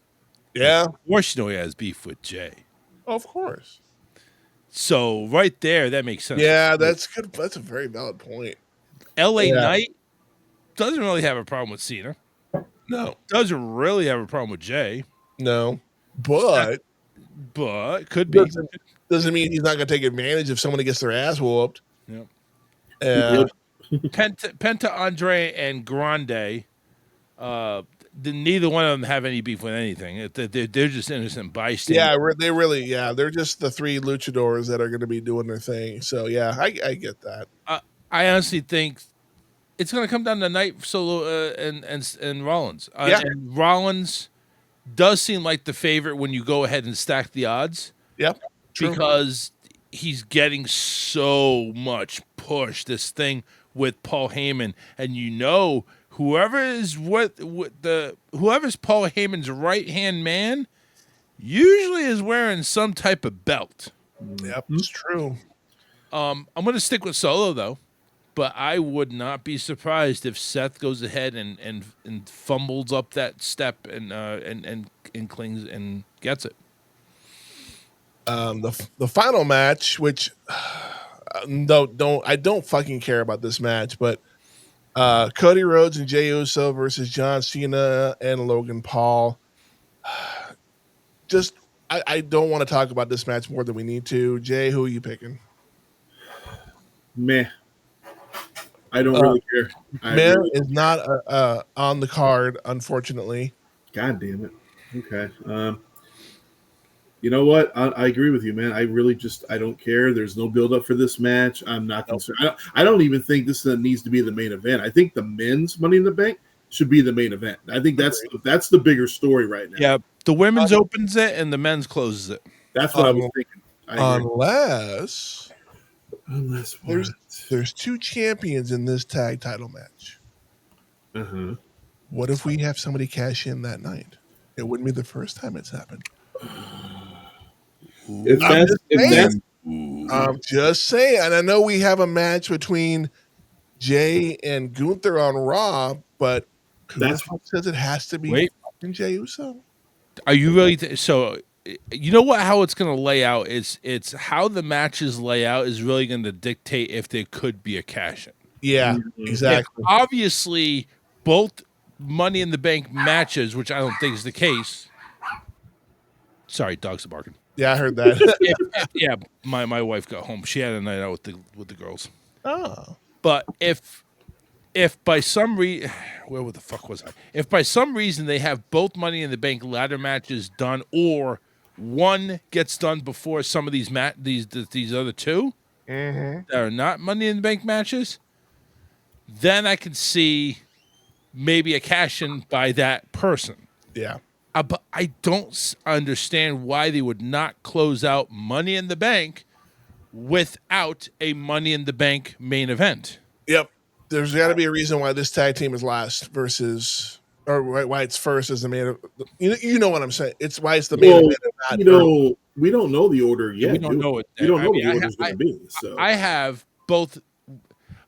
Yeah, Of course, he has beef with Jay. of course. So right there, that makes sense. Yeah, that's good. That's a very valid point. L.A. Knight doesn't really have a problem with Cena. No, Doesn't really have a problem with Jay, no, but but could be. doesn't mean he's not going to take advantage if somebody gets their ass whooped. Yep. Penta, Penta, Andre, and Grande. Neither one of them have any beef with anything. They're just innocent bystanders. they're just the three luchadors that are going to be doing their thing. So yeah, I get that. I honestly think it's going to come down to Knight, Solo, and Rollins. And Rollins does seem like the favorite when you go ahead and stack the odds. Yep, true. Because he's getting so much push. This thing with Paul Heyman, and whoever's Paul Heyman's right hand man usually is wearing some type of belt. Yep, it's true. I'm going to stick with Solo though, but I would not be surprised if Seth goes ahead and fumbles up that step and clings and gets it. The final match, which I don't fucking care about this match, but Cody Rhodes and Jey Uso versus John Cena and Logan Paul. Just I don't want to talk about this match more than we need to. Jay, who are you picking? Meh. I don't really care. Meh is not on the card, unfortunately. God damn it. Okay. You know what? I agree with you, man. I really I don't care. There's no build up for this match. I'm not concerned. I don't even think this needs to be the main event. I think the men's Money in the Bank should be the main event. I think that's the bigger story right now. Yeah, the women's opens it and the men's closes it. That's what I was thinking. Unless what? there's two champions in this tag title match. Uh-huh. What if we have somebody cash in that night? It wouldn't be the first time it's happened. I'm just saying, and I know we have a match between Jay and Gunther on Raw, but that's what says it has to be fucking Jey Uso. Are you really so? You know what? How it's going to lay out is it's how the matches lay out is really going to dictate if there could be a cash in. Yeah, exactly. If obviously, both Money in the Bank matches, which I don't think is the case. Sorry, dogs are barking. Yeah, I heard that. Yeah, my wife got home. She had a night out with the girls. Oh, but if by some reason, where the fuck was I? If by some reason they have both Money in the Bank ladder matches done, or one gets done before some of these other two that are not Money in the Bank matches, then I can see maybe a cash in by that person. Yeah. But I don't understand why they would not close out Money in the Bank without a Money in the Bank main event. Yep. There's got to be a reason why this tag team is last versus, or why it's first as the main. You know what I'm saying? It's why it's the main event. We don't know the order yet. We don't know it. We don't know what the order's going to be. So I have both,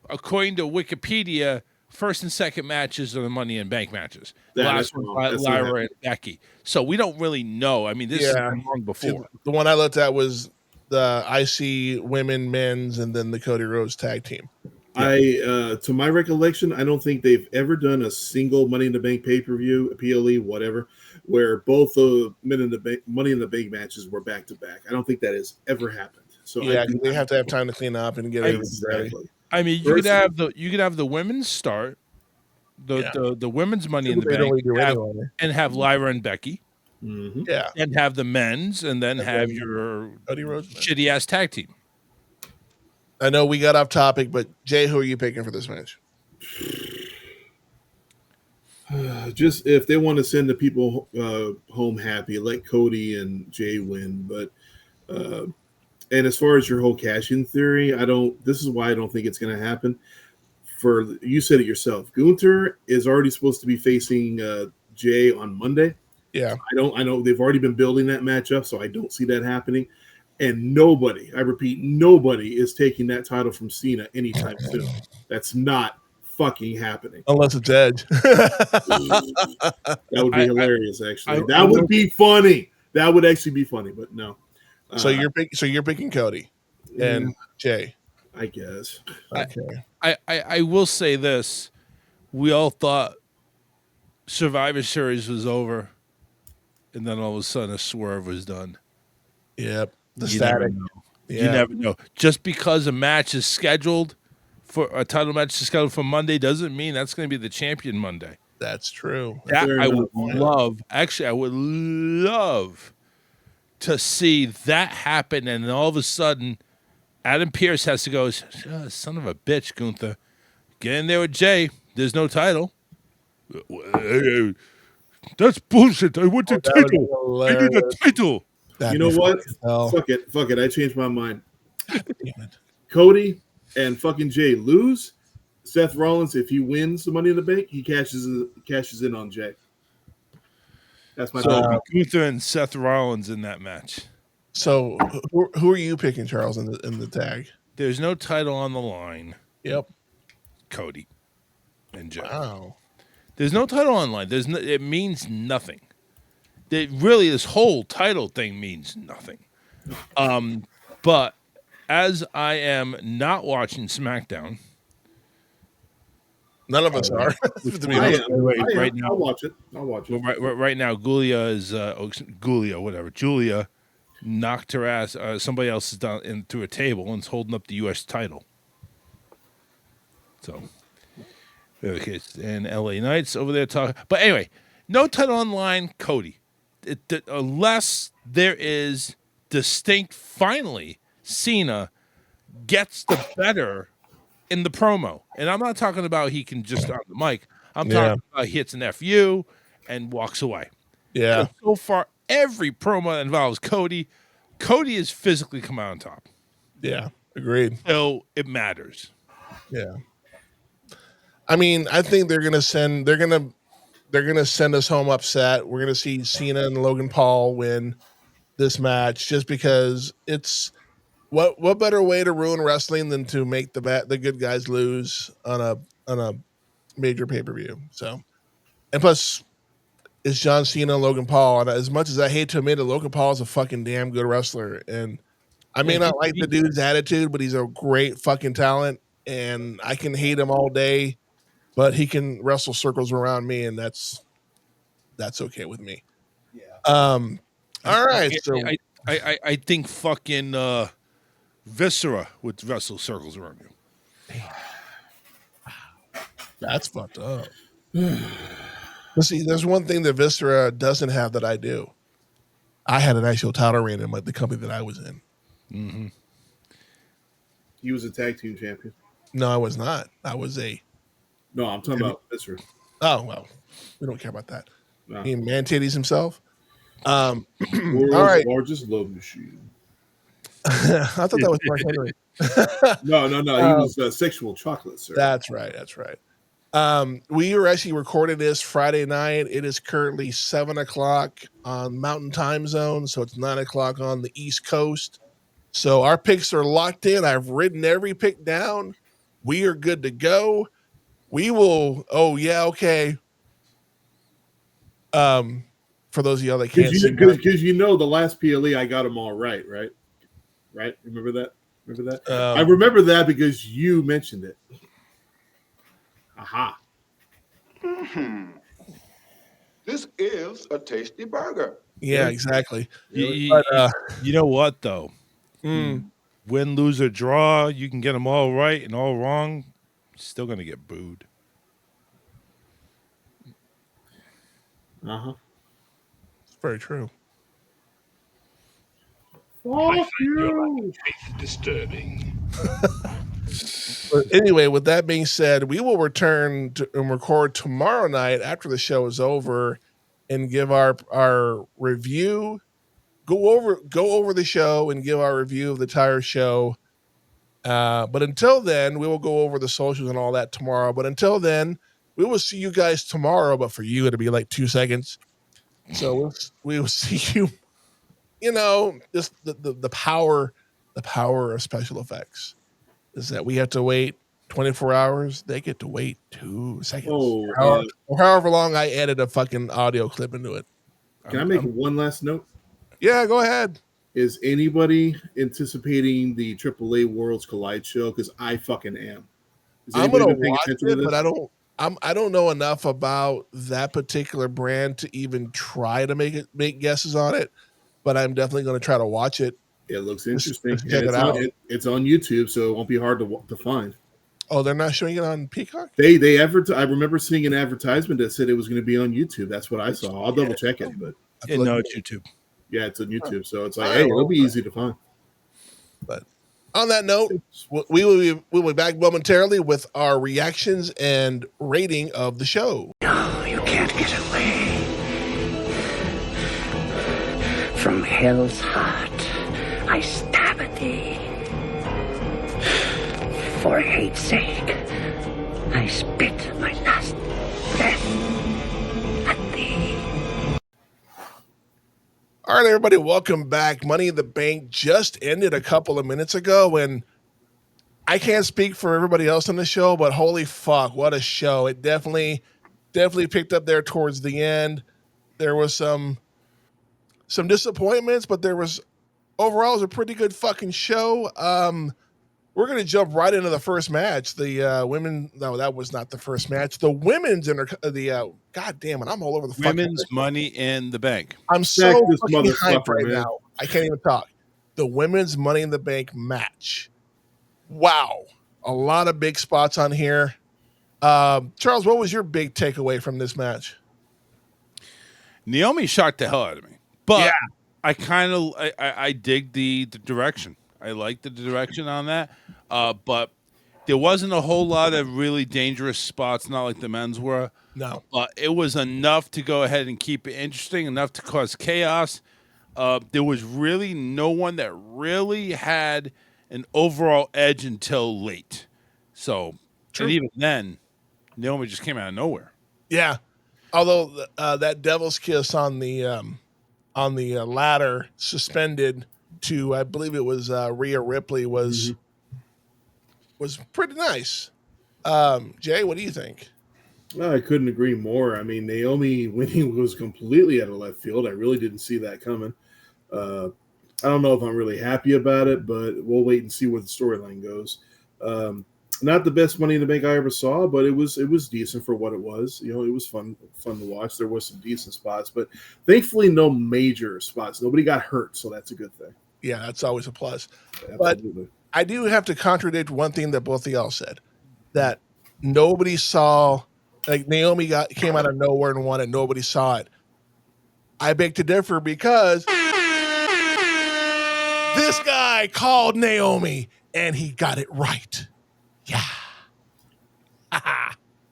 according to Wikipedia, first and second matches are the Money in Bank matches. Last one by Lyra and Becky. So we don't really know. I mean, this is long before. The one I looked at was the IC women, men's, and then the Cody Rhodes tag team. To my recollection, I don't think they've ever done a single Money in the Bank pay-per-view, PLE, whatever, where both the Money in the Bank matches were back to back. I don't think that has ever happened. So they have to have time to clean up and get everything ready. I mean, you could have the women's start, the women's Money in the Bank, and have Lyra and Becky, and have the men's, and then have your Cody Rhodes shitty ass tag team. I know we got off topic, but Jay, who are you picking for this match? Just if they want to send the people home happy, let Cody and Jay win. But and as far as your whole cash-in theory, this is why I don't think it's going to happen. You said it yourself. Gunther is already supposed to be facing Jay on Monday. Yeah, I know they've already been building that matchup, so I don't see that happening. And nobody, I repeat, nobody is taking that title from Cena anytime soon. That's not fucking happening. Unless it's Edge. That would be hilarious, actually. That would be funny. That would actually be funny, but no. So you're picking Cody and Jay. I guess. Okay. I will say this. We all thought Survivor Series was over, and then all of a sudden a swerve was done. Yep. The static. You never know. Just because a match is scheduled for a title match is scheduled for Monday doesn't mean that's going to be the champion Monday. That's true. I would love to see that happen, and all of a sudden, Adam Pearce has to go, son of a bitch, Gunther. Get in there with Jay. There's no title. That's bullshit. I want the title. I need a title. You know what? Fuck it. I changed my mind. Cody and fucking Jay lose. Seth Rollins, if he wins the Money in the Bank, he cashes in on Jay. That's my So Gunther and Seth Rollins in that match. So who are you picking, Charles, in the tag? There's no title on the line. Yep. Cody and Jay. Wow. There's no title online. It means nothing. Really, this whole title thing means nothing. But as I am not watching SmackDown, none of us are. Right now, I'll watch it. Right now, Julia knocked her ass. Somebody else is down through a table and is holding up the U.S. title. So, and LA Knights over there talking. But anyway, no title online, Cody. Unless there is distinct, finally, Cena gets the better in the promo. And I'm not talking about he can just on the mic. I'm talking about he hits an FU and walks away. Yeah. So far, every promo that involves Cody is physically come out on top. Yeah. Agreed. So it matters. Yeah. I mean, I think they're gonna send us home upset. We're gonna see Cena and Logan Paul win this match just because it's what better way to ruin wrestling than to make the good guys lose on a major pay-per-view. So, and plus it's John Cena and Logan Paul. And as much as I hate to admit it, Logan Paul is a fucking damn good wrestler. And I may not like the dude's attitude, but he's a great fucking talent. And I can hate him all day, but he can wrestle circles around me, and that's okay with me. Yeah. All right. So I think fucking Viscera would wrestle circles around you. That's fucked up. But see, there's one thing that Viscera doesn't have that I do. I had an actual title reign in the company that I was in. Mm-hmm. He was a tag team champion. No, I was not. I was No, I'm talking about Viscera. Oh, well, we don't care about that. No. He man-titties himself. All right. Largest love machine. I thought that was Mark Henry. No. He was sexual chocolate, sir. That's right. We were actually recording this Friday night. It is currently 7:00 on Mountain Time Zone, so it's 9:00 on the East Coast. So our picks are locked in. I've written every pick down. We are good to go. We will. Oh yeah, okay. For those of y'all that can't see, because the last PLE I got them all right. Remember that? I remember that because you mentioned it. Aha. Mm-hmm. This is a tasty burger. Yeah, exactly. You know what though? Win, lose, or draw, you can get them all right and all wrong. Still gonna get booed. It's very true. Fuck you. Disturbing. But anyway, with that being said, we will return and record tomorrow night after the show is over and give our review. Go over the show and give our review of the entire show. But until then, we will go over the socials and all that tomorrow. But until then, we will see you guys tomorrow. But for you, it'll be like 2 seconds. So we will see you. You know, just the power of special effects is that we have to wait 24 hours. They get to wait 2 seconds. Or however long I edit a fucking audio clip into it. Can I make one last note? Yeah, go ahead. Is anybody anticipating the AAA Worlds Collide show? Because I fucking am. I'm gonna watch it, but I don't know enough about that particular brand to even try to make guesses on it. But I'm definitely going to try to watch it. It looks interesting. Check it out. It's on YouTube, so it won't be hard to find. Oh, they're not showing it on Peacock? They I remember seeing an advertisement that said it was going to be on YouTube. That's what I saw. I'll double check it, but no, it's YouTube. Yeah, it's on YouTube, so it's like, hey, it'll be easy to find. But on that note, we'll be back momentarily with our reactions and rating of the show. No, you can't get away from hell's heart. I stab at thee for hate's sake. I spit my last breath at thee. All right, everybody, welcome back. Money in the Bank just ended a couple of minutes ago, and I can't speak for everybody else on the show, but holy fuck, what a show. It definitely picked up there towards the end. There was some disappointments, but there was overall it was a pretty good fucking show. We're going to jump right into the first match. The women, no, that was not the first match. The women's God damn it, I'm all over the fucking Women's Money in the Bank. I'm so Check this fucking hyped motherfucker, right man. now. I can't even talk. The women's Money in the Bank match. Wow. A lot of big spots on here. Charles, what was your big takeaway from this match? Naomi shocked the hell out of me, but Yeah. I kind of I dig the direction. I like the direction on that, but there wasn't a whole lot of really dangerous spots, not like the men's were. No. It was enough to go ahead and keep it interesting, enough to cause chaos. There was really no one that really had an overall edge until late. So, and even then, Naomi just came out of nowhere. Yeah. Although that devil's kiss on the ladder suspended to, I believe it was Rhea Ripley was pretty nice. Jay, what do you think? I couldn't agree more. I mean, Naomi winning was completely out of left field. I really didn't see that coming. I don't know if I'm really happy about it, but we'll wait and see where the storyline goes. Not the best Money in the Bank I ever saw, but it was decent for what it was. You know, it was fun to watch. There was some decent spots, but thankfully no major spots. Nobody got hurt, so that's a good thing. Yeah, that's always a plus. Absolutely. But I do have to contradict one thing that both of y'all said, that nobody saw, like Naomi came out of nowhere and won it. Nobody saw it. I beg to differ because this guy called Naomi and he got it right. Yeah.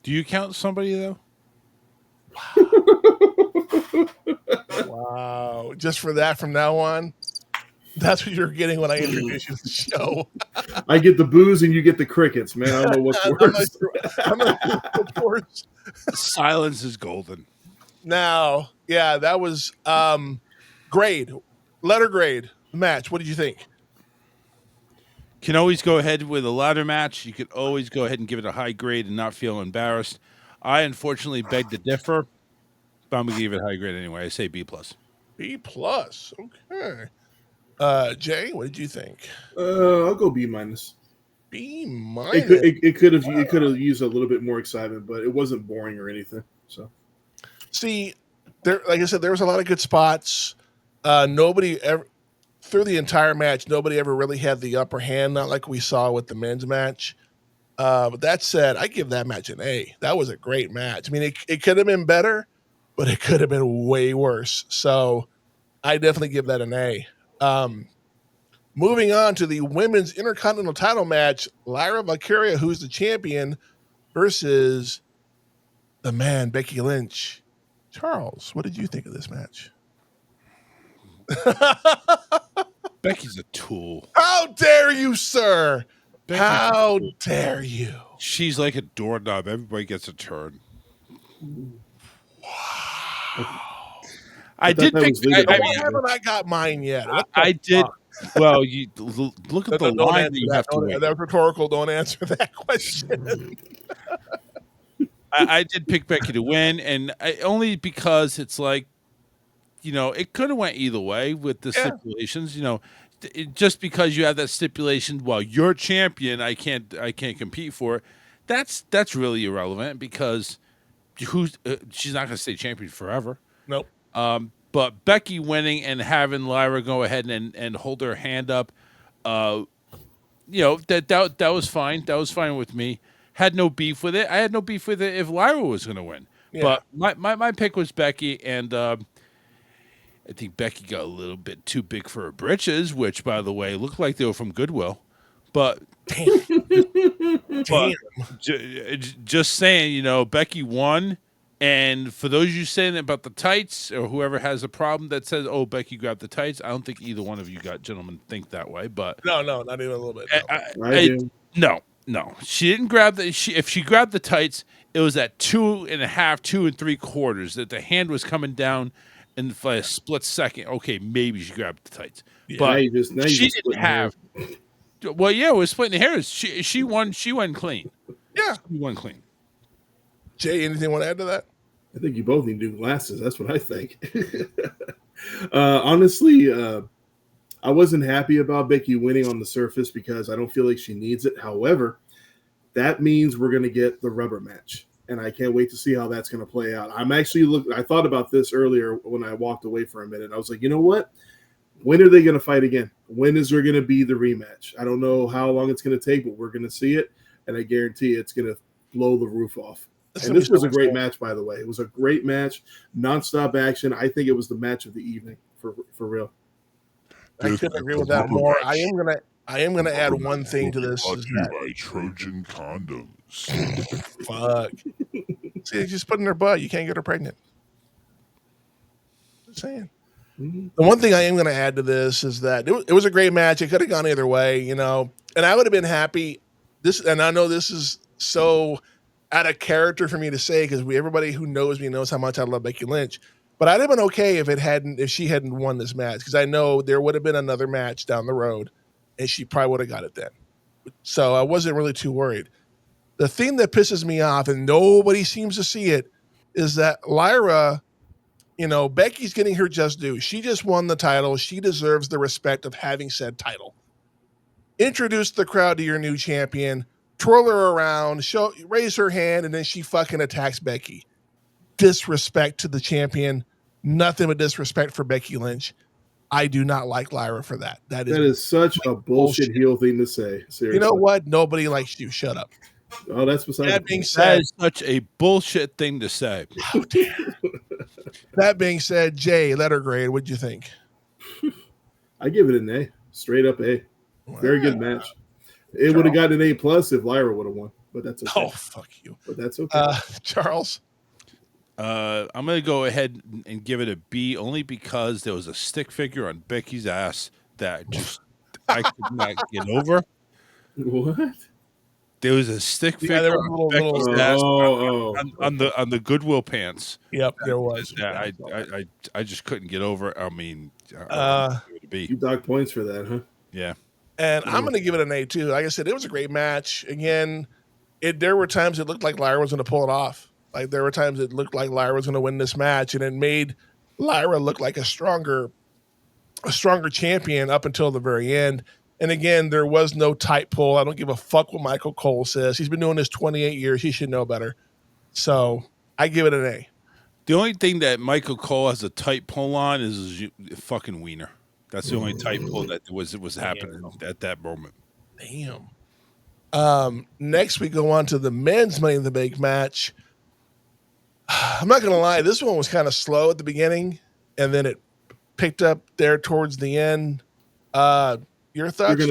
Do you count somebody though? Wow. Just for that from now on, that's what you're getting when I introduce you to the show. I get the booze and you get the crickets, man. I don't know what's worse. I'm not sure what's worse. Silence is golden. Now, yeah, that was letter grade match. What did you think? Can always go ahead with a ladder match. You could always go ahead and give it a high grade and not feel embarrassed. I unfortunately beg to differ, but I'm gonna give it a high grade anyway. I say B+. B+. Okay. Jay, what did you think? I'll go B-. B-. It could have used a little bit more excitement, but it wasn't boring or anything. So, See, there, like I said, there was a lot of good spots. Nobody ever through the entire match, nobody ever really had the upper hand, not like we saw with the men's match. But that said, I give that match an A. That was a great match. I mean, it could have been better, but it could have been way worse. So I definitely give that an A. Moving on to the women's intercontinental title match, Lyra Valkyria, who's the champion, versus the man, Becky Lynch. Charles, what did you think of this match? Becky's a tool. How dare you, sir? Becky's How dare you? She's like a doorknob. Everybody gets a turn. I did that pick. was legal. Why haven't I got mine yet? What the I did. fuck? Well, you look at the Don't line answer that you that. have to Don't- win. That's rhetorical. Don't answer that question. I did pick Becky to win, and only because it's like, it could have went either way with the stipulations. Just because you have that stipulation, well, you're champion, I can't compete for it. That's really irrelevant because she's not going to stay champion forever. Nope. But Becky winning and having Lyra go ahead and hold her hand up, that was fine. That was fine with me. Had no beef with it. I had no beef with it if Lyra was going to win. Yeah. But my pick was Becky, and I think Becky got a little bit too big for her britches, which, by the way, looked like they were from Goodwill. But Damn. just saying, Becky won. And for those of you saying about the tights, or whoever has a problem that says, "Oh, Becky grabbed the tights," I don't think either one of you gentlemen think that way. But No, not even a little bit. No. I do. No, No, she didn't grab the. If she grabbed the tights, it was at 2.5, 2 3/4 that the hand was coming down, and for a split second, okay, maybe she grabbed the tights, Now but you just she didn't splitting have. hairs. Well, yeah, we're splitting the hairs. She won. She went clean. Yeah. She won clean. Jay, anything want to add to that? I think you both need new glasses. That's what I think. Honestly, I wasn't happy about Becky winning on the surface because I don't feel like she needs it. However, that means we're going to get the rubber match, and I can't wait to see how that's going to play out. I'm actually I thought about this earlier when I walked away for a minute. I was like, you know what? When are they going to fight again? When is there going to be the rematch? I don't know how long it's going to take, but we're going to see it, and I guarantee it's going to blow the roof off. And this was a great match, by the way. It was a great match, nonstop action. I think it was the match of the evening for real. I couldn't agree with that more. I am gonna add one thing to this. Brought to you by Trojan condoms. Fuck. See, just put in her butt. You can't get her pregnant. Just saying. The one thing I am going to add to this is that it was a great match. It could have gone either way, you know, and I would have been happy. And I know this is so out of character for me to say because everybody who knows me knows how much I love Becky Lynch. But I'd have been okay if she hadn't won this match because I know there would have been another match down the road, and she probably would have got it then. So I wasn't really too worried. The thing that pisses me off, and nobody seems to see it, is that Lyra, you know, Becky's getting her just due. She just won the title. She deserves the respect of having said title. Introduce the crowd to your new champion, twirl her around, raise her hand, and then she fucking attacks Becky. Disrespect to the champion. Nothing but disrespect for Becky Lynch. I do not like Lyra for that. That is such a bullshit heel thing to say. Seriously. You know what? Nobody likes you. Shut up. Oh, that's beside that being said, that is such a bullshit thing to say. Oh, that being said, Jay, letter grade, what'd you think? I give it an A. Straight up A. Very good match. It would have gotten an A plus if Lyra would have won, but that's okay. Oh, fuck you. But that's okay. Charles? I'm going to go ahead and give it a B only because there was a stick figure on Becky's ass that just I could not get over. What? There was a stick figure on Becky's ass on the Goodwill pants. Yep, there was. I just couldn't get over. I mean, you dock points for that, huh? Yeah. And I'm going to give it an A too. Like I said, it was a great match. Again, there were times it looked like Lyra was going to pull it off. Like there were times it looked like Lyra was going to win this match, and it made Lyra look like a stronger champion up until the very end. And again, there was no tight pull. I don't give a fuck what Michael Cole says. He's been doing this 28 years. He should know better. So I give it an A. The only thing that Michael Cole has a tight pull on is his fucking wiener. That's the only tight pull that was happening at that moment. Damn. Next, we go on to the men's Money in the Bank match. I'm not going to lie. This one was kind of slow at the beginning, and then it picked up there towards the end. Your thoughts?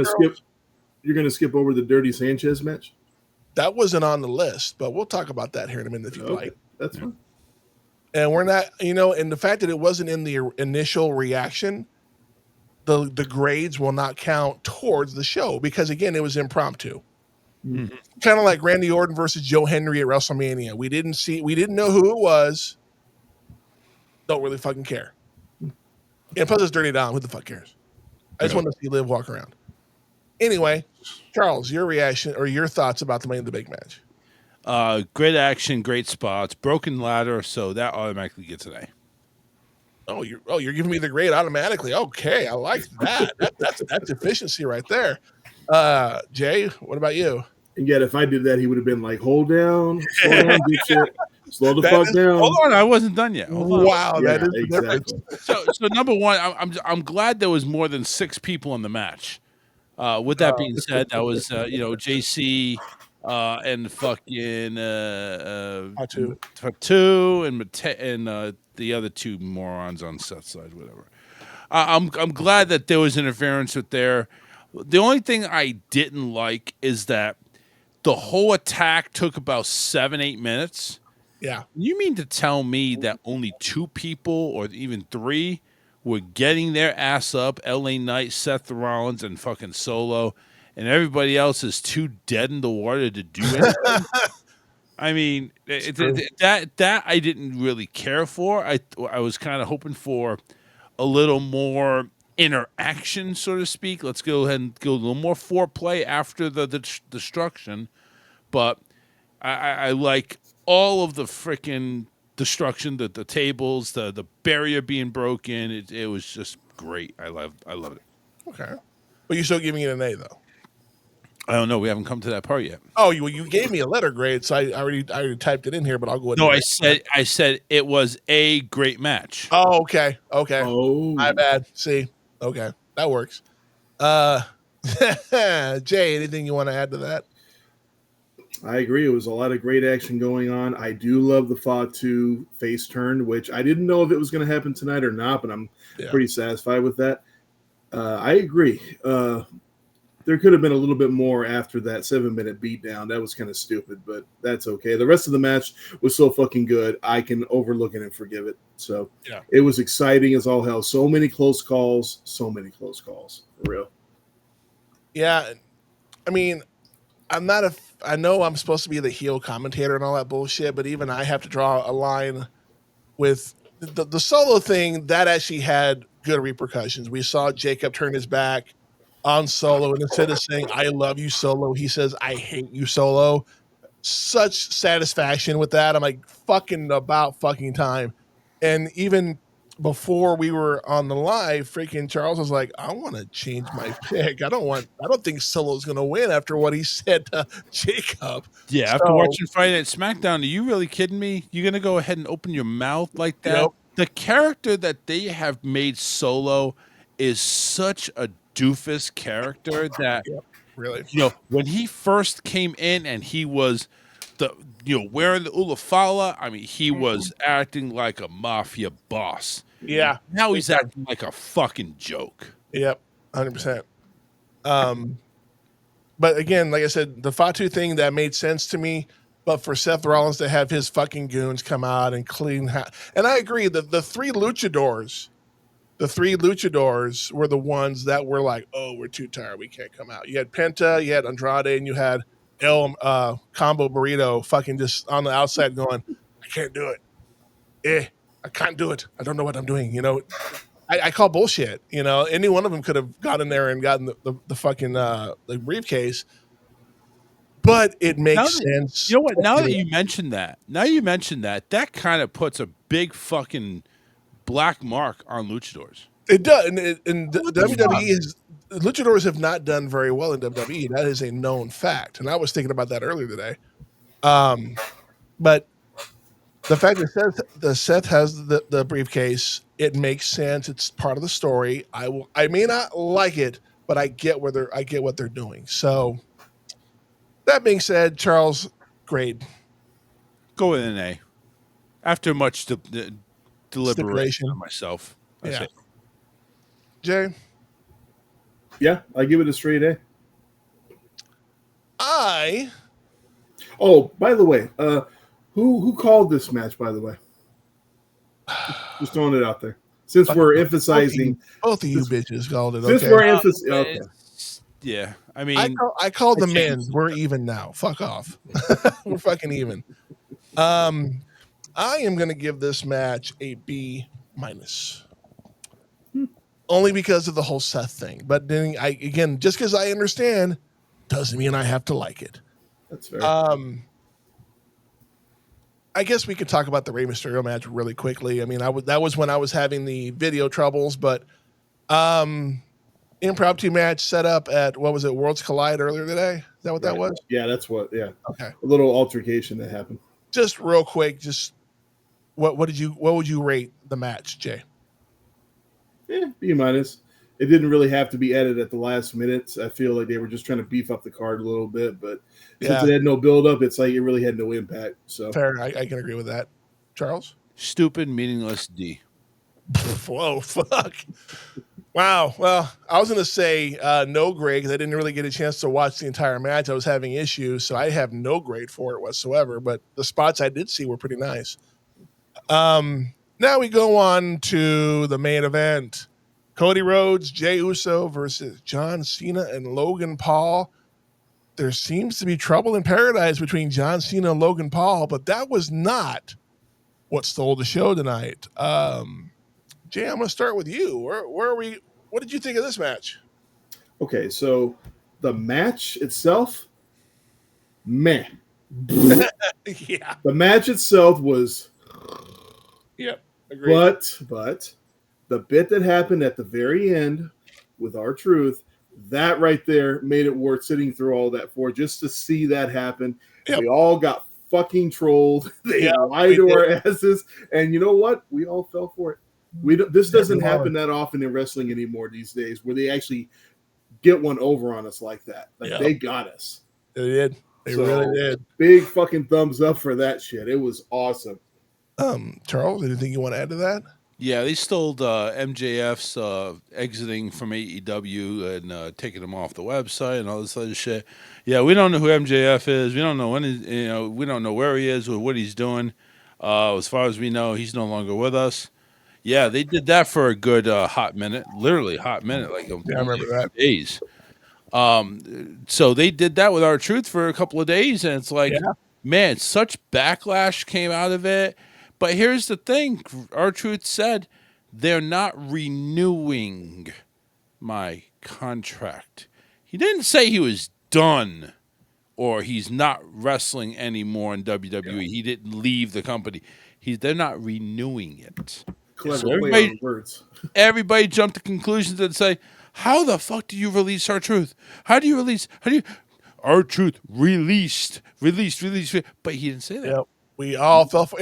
You're going to skip over the Dirty Sanchez match? That wasn't on the list, but we'll talk about that here in a minute if you'd like. That's fine. And we're not, and the fact that it wasn't in the initial reaction, the grades will not count towards the show because, again, it was impromptu. Mm-hmm. Kind of like Randy Orton versus Joe Henry at WrestleMania. We didn't know who it was. Don't really fucking care. And plus, it's Dirty Dom. Who the fuck cares? I just want to see Liv walk around. Anyway, Charles, your reaction or your thoughts about the Money in the Bank match? Great action, great spots, broken ladder, so that automatically gets an A. Oh, you're giving me the grade automatically. Okay, I like that. That's efficiency right there. Jay, what about you? And yet, if I did that, he would have been like, "Hold down, slow the fuck down." Hold on, I wasn't done yet. Wow, yeah, that is exactly. So number one, I'm glad there was more than 6 people in the match. With that being said, that was JC and fucking Fatu and the other 2 morons on Seth's side, whatever. I'm glad that there was interference with there. The only thing I didn't like is that the whole attack took about 7-8 minutes. Yeah. You mean to tell me that only 2 people or even 3 were getting their ass up, LA Knight, Seth Rollins, and fucking Solo, and everybody else is too dead in the water to do anything. I mean, that I didn't really care for. I was kind of hoping for a little more interaction, so to speak. Let's go ahead and go a little more foreplay after the destruction. But I like all of the freaking destruction, the tables, the barrier being broken. It was just great. I loved it. Okay. But you're still giving it an A, though. I don't know. We haven't come to that part yet. Oh, you gave me a letter grade, so I already typed it in here, but I'll go ahead. No, I said it was a great match. Oh, okay. Oh, My bad. See, okay, that works. Jay, anything you want to add to that? I agree. It was a lot of great action going on. I do love the Fatu face turn, which I didn't know if it was going to happen tonight or not, but I'm pretty satisfied with that. I agree. There could have been a little bit more after that 7-minute beatdown. That was kind of stupid, but that's okay. The rest of the match was so fucking good, I can overlook it and forgive it. So It was exciting as all hell. So many close calls. For real. Yeah. I mean, I know I'm supposed to be the heel commentator and all that bullshit, but even I have to draw a line with the Solo thing that actually had good repercussions. We saw Jacob turn his back on Solo, and instead of saying "I love you, Solo," he says "I hate you, Solo." Such satisfaction with that. I'm like, about fucking time. And even before we were on the live, freaking Charles was like, I want to change my pick. I don't think Solo's gonna win after what he said to Jacob. Yeah, after watching Friday Night SmackDown, are you really kidding me? You're gonna go ahead and open your mouth like that? Yep. The character that they have made Solo is such a doofus character that really, when he first came in and he was wearing the Ulafala, I mean, he was acting like a mafia boss. Yeah. Now he's acting like a fucking joke. Yep, 100%. But again, like I said, the Fatu thing that made sense to me. But for Seth Rollins to have his fucking goons come out and clean and I agree that the three luchadors were the ones that were like, oh, we're too tired, we can't come out. You had Penta, you had Andrade, and you had El Combo Burrito fucking just on the outside going, I can't do it. I can't do it. I don't know what I'm doing. I call bullshit. Any one of them could have got in there and gotten the fucking the briefcase. But it makes sense. You know what? Now that you mentioned that, that kind of puts a big fucking black mark on luchadors. It does. And WWE luchadors have not done very well in WWE. That is a known fact. And I was thinking about that earlier today. But the fact that Seth has the briefcase, it makes sense. It's part of the story. I may not like it, but I get what they're doing. So that being said, Charles, grade. Go with an A. After much deliberation on myself. Yeah. Jay? Yeah, I give it a straight A. Oh, by the way, who called this match, by the way? Just throwing it out there. Since we're emphasizing... Both of you bitches called it, Since we're emphasizing... Okay. Yeah, I mean, I called the men. We're even now. Fuck off. We're fucking even. I am going to give this match a B-. Only because of the whole Seth thing. But then just because I understand doesn't mean I have to like it. That's fair. I guess we could talk about the Rey Mysterio match really quickly. I mean, that was when I was having the video troubles, but impromptu match set up at, what was it, Worlds Collide earlier today? Is that what that was? Yeah, that's what. Yeah. Okay. A little altercation that happened. Just real quick, what would you rate the match, Jay? Yeah, B-. It didn't really have to be added at the last minute. I feel like they were just trying to beef up the card a little bit, but since it had no build up, it's like it really had no impact. So fair, I can agree with that. Charles? Stupid, meaningless D. Whoa, fuck. Wow. Well, I was going to say no grade because I didn't really get a chance to watch the entire match. I was having issues, so I have no grade for it whatsoever. But the spots I did see were pretty nice. Now we go on to the main event. Cody Rhodes, Jey Uso versus John Cena and Logan Paul. There seems to be trouble in paradise between John Cena and Logan Paul, but that was not what stole the show tonight. Jay, I'm going to start with you. Where are we? What did you think of this match? Okay, so the match itself, meh. Yeah. The match itself was, Yep. Agreed. but the bit that happened at the very end with R-Truth, that right there made it worth sitting through all that for, just to see that happen. Yep. We all got fucking trolled. They lied to our asses, and you know what? We all fell for it. This doesn't happen that often in wrestling anymore these days, where they actually get one over on us like that. Like they got us. They did. They really did. Big fucking thumbs up for that shit. It was awesome. Charles, anything you want to add to that? Yeah, they stole MJF's exiting from AEW and taking him off the website and all this other shit. Yeah, we don't know who MJF is. We don't know we don't know where he is or what he's doing. As far as we know, he's no longer with us. Yeah, they did that for a good hot minute, literally hot minute, like I remember that. days. So they did that with R-Truth for a couple of days, and it's like, man, such backlash came out of it. But here's the thing: R-Truth said they're not renewing my contract. He didn't say he was done or he's not wrestling anymore in WWE. He didn't leave the company. They're not renewing it. Clever So play on words. everybody jumped to conclusions and say, how the fuck do you release R-Truth? How do you R-Truth released, but he didn't say that. Yep. We all fell for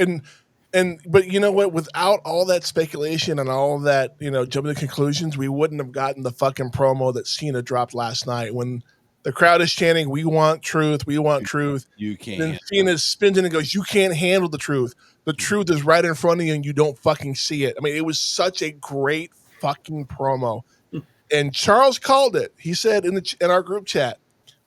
but you know what? Without all that speculation and all that, jumping to conclusions, we wouldn't have gotten the fucking promo that Cena dropped last night when the crowd is chanting, "We want truth, we want truth." You can't. Then Cena spins in and goes, "You can't handle the truth. The truth is right in front of you and you don't fucking see it." I mean, it was such a great fucking promo. And Charles called it. He said in our group chat,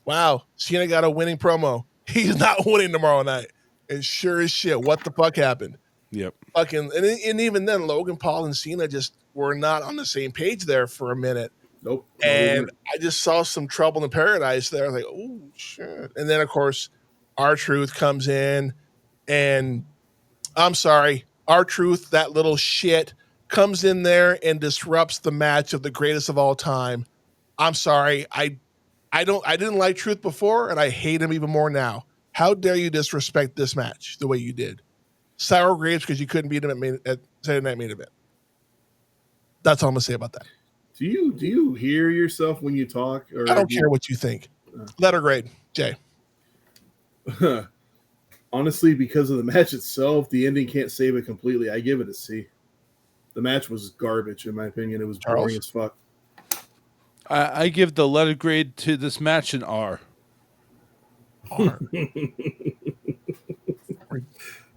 "Wow, Cena got a winning promo. He's not winning tomorrow night." And sure as shit, what the fuck happened? Yep. Fucking, and even then, Logan Paul and Cena just were not on the same page there for a minute. Nope. And I just saw some trouble in paradise there. I was like, oh shit. And then of course, R-Truth comes in, and I'm sorry, R-Truth, that little shit, comes in there and disrupts the match of the greatest of all time. I'm sorry. I didn't like Truth before, and I hate him even more now. How dare you disrespect this match the way you did? Sour grapes because you couldn't beat him at Saturday Night Main Event. That's all I'm gonna say about that. Do you hear yourself when you talk? Or I don't care what you think. Letter grade, Jay. Honestly, because of the match itself, the ending can't save it completely. I give it a C. The match was garbage, in my opinion. It was boring as fuck. I give the letter grade to this match an R.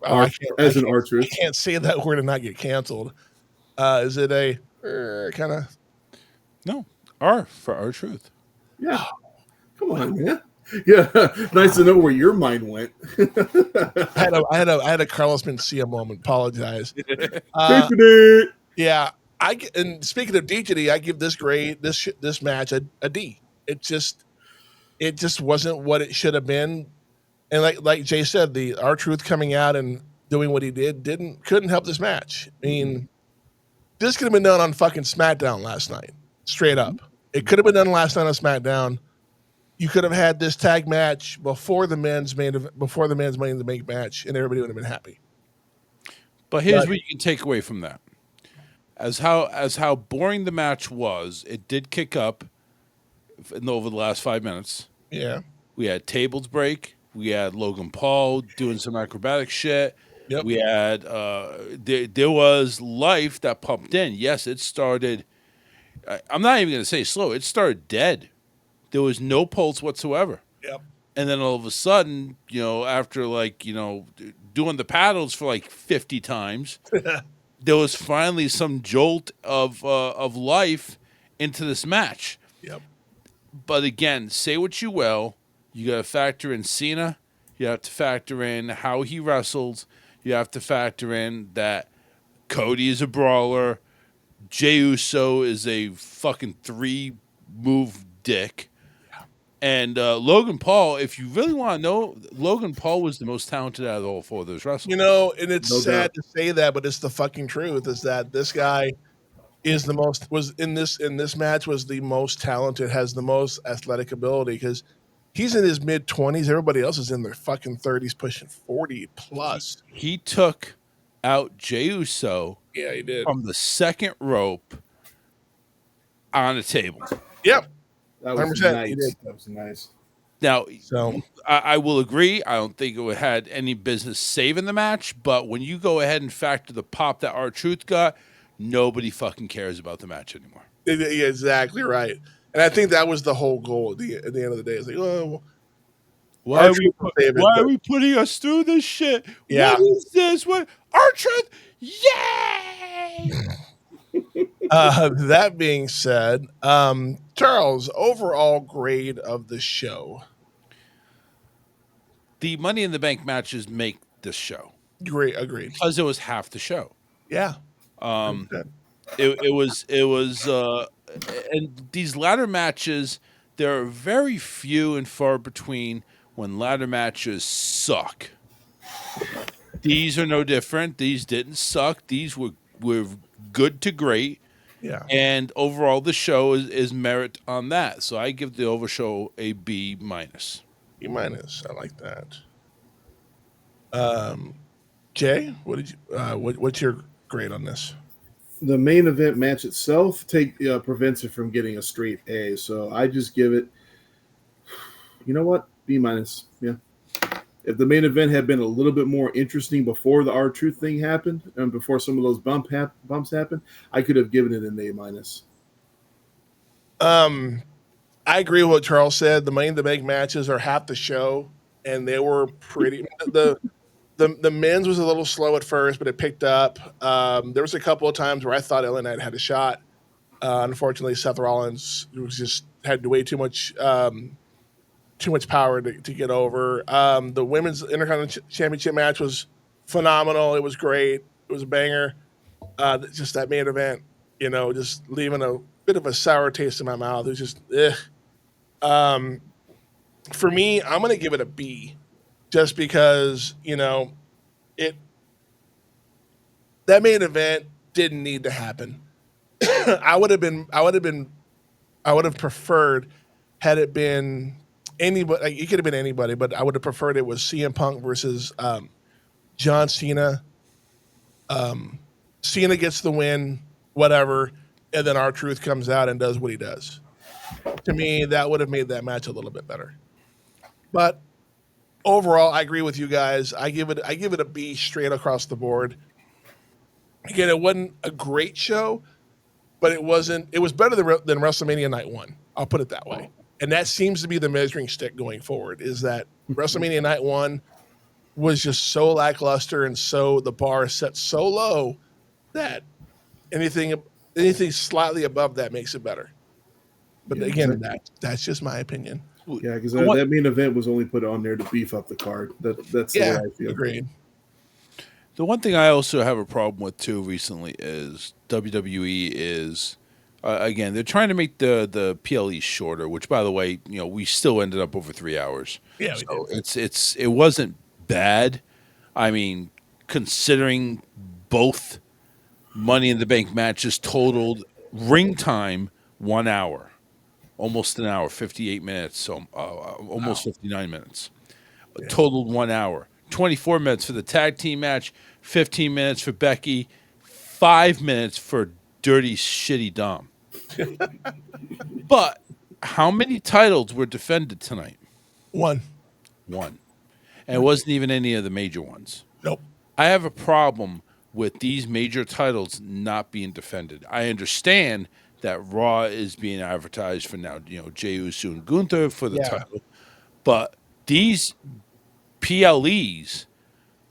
R. As an R-Truth. I can't say that word and not get canceled. Is it a kind of? No, R for R-Truth. Yeah. Come on, man. Yeah, nice to know where your mind went. I had a Carlos Mencia moment. Apologize. Yeah, and speaking of D, I give this grade, this match a D. It just wasn't what it should have been. And like Jay said, the R-Truth coming out and doing what he couldn't help this match. I mean, this could have been done on fucking SmackDown last night, straight up. It could have been done last night on SmackDown. You could have had this tag match before the men's Money in the Bank match, and everybody would have been happy. But here's what you can take away from that: as how boring the match was, it did kick up over the last 5 minutes. Yeah, we had tables break. We had Logan Paul doing some acrobatic shit. Yep. We had there was life that pumped in. Yes, it started. I'm not even going to say slow. It started dead. There was no pulse whatsoever. Yep. And then all of a sudden, after doing the paddles for 50 times, there was finally some jolt of life into this match. Yep. But again, say what you will. You got to factor in Cena. You have to factor in how he wrestled. You have to factor in that Cody is a brawler. Jey Uso is a fucking 3-move dick. And Logan Paul, if you really want to know, Logan Paul was the most talented out of all 4 of those wrestlers. You know, and it's No sad doubt. to say that, but it's the fucking truth. Is that this guy is the most was in this match was the most talented, has the most athletic ability because he's in his mid-20s. Everybody else is in their fucking 30s, pushing 40 plus. He took out Jey Uso Yeah, he did. from the second rope on a table. Yep. That was 100%, he nice. did. That was nice. Now, So I will agree. I don't think it had any business saving the match, but when you go ahead and factor the pop that R-Truth got, nobody fucking cares about the match anymore. yeah, exactly right. And I think that was the whole goal at the end of the day. It's like, oh, Why are R-Truth will save it, why are but- we putting us through this shit? Yeah. What is this? What R-Truth? Yay! That being said, Charles, overall grade of the show. The Money in the Bank matches make this show Great, agreed. because it was half the show. Yeah. It was and these ladder matches, there are very few and far between when ladder matches suck. These are no different. These didn't suck. These were good to great. Yeah. And overall the show is merit on that. So I give the over show a B minus. B minus. I like that. Jay, what did you what's your grade on this? The main event match itself prevents it from getting a straight A. So I just give it, you know what, B minus. Yeah. If the main event had been a little bit more interesting before the R-Truth thing happened and before some of those bumps happened, I could have given it an A minus. I agree with what Charles said. The Money in the Bank matches are half the show, and they were pretty. The men's was a little slow at first, but it picked up. There was a couple of times where I thought LA Knight had a shot. Unfortunately, Seth Rollins had way too much power to get over. The women's Intercontinental Championship match was phenomenal. It was great. It was a banger. Just that main event, just leaving a bit of a sour taste in my mouth. It was just, for me, I'm going to give it a B, just because that main event didn't need to happen. I would have preferred had it been anybody. Like, it could have been anybody, but I would have preferred it was CM Punk versus John Cena. Cena gets the win, whatever, and then R-Truth comes out and does what he does. To me, that would have made that match a little bit better. But overall, I agree with you guys. I give it a B straight across the board. Again, it wasn't a great show, but it was better than WrestleMania Night 1. I'll put it that way. And that seems to be the measuring stick going forward, is that WrestleMania Night 1 was just so lackluster, and so the bar is set so low that anything slightly above that makes it better. But Yeah, again, exactly. that's just my opinion. Yeah, because that main event was only put on there to beef up the card. That's the way I feel. Agreed. The one thing I also have a problem with too recently is WWE is again, they're trying to make the PLE shorter, which, by the way, we still ended up over 3 hours. Yeah, so it wasn't bad. I mean, considering both Money in the Bank matches totaled ring time 1 hour, almost an hour, 58 minutes, so almost 59 minutes. Totaled 1 hour, 24 minutes for the tag team match, 15 minutes for Becky, 5 minutes for Dirty Shitty Dom. But how many titles were defended tonight? One. And it wasn't even any of the major ones. Nope. I have a problem with these major titles not being defended. I understand that Raw is being advertised for now, Jey Uso and Gunther for the title. But these PLEs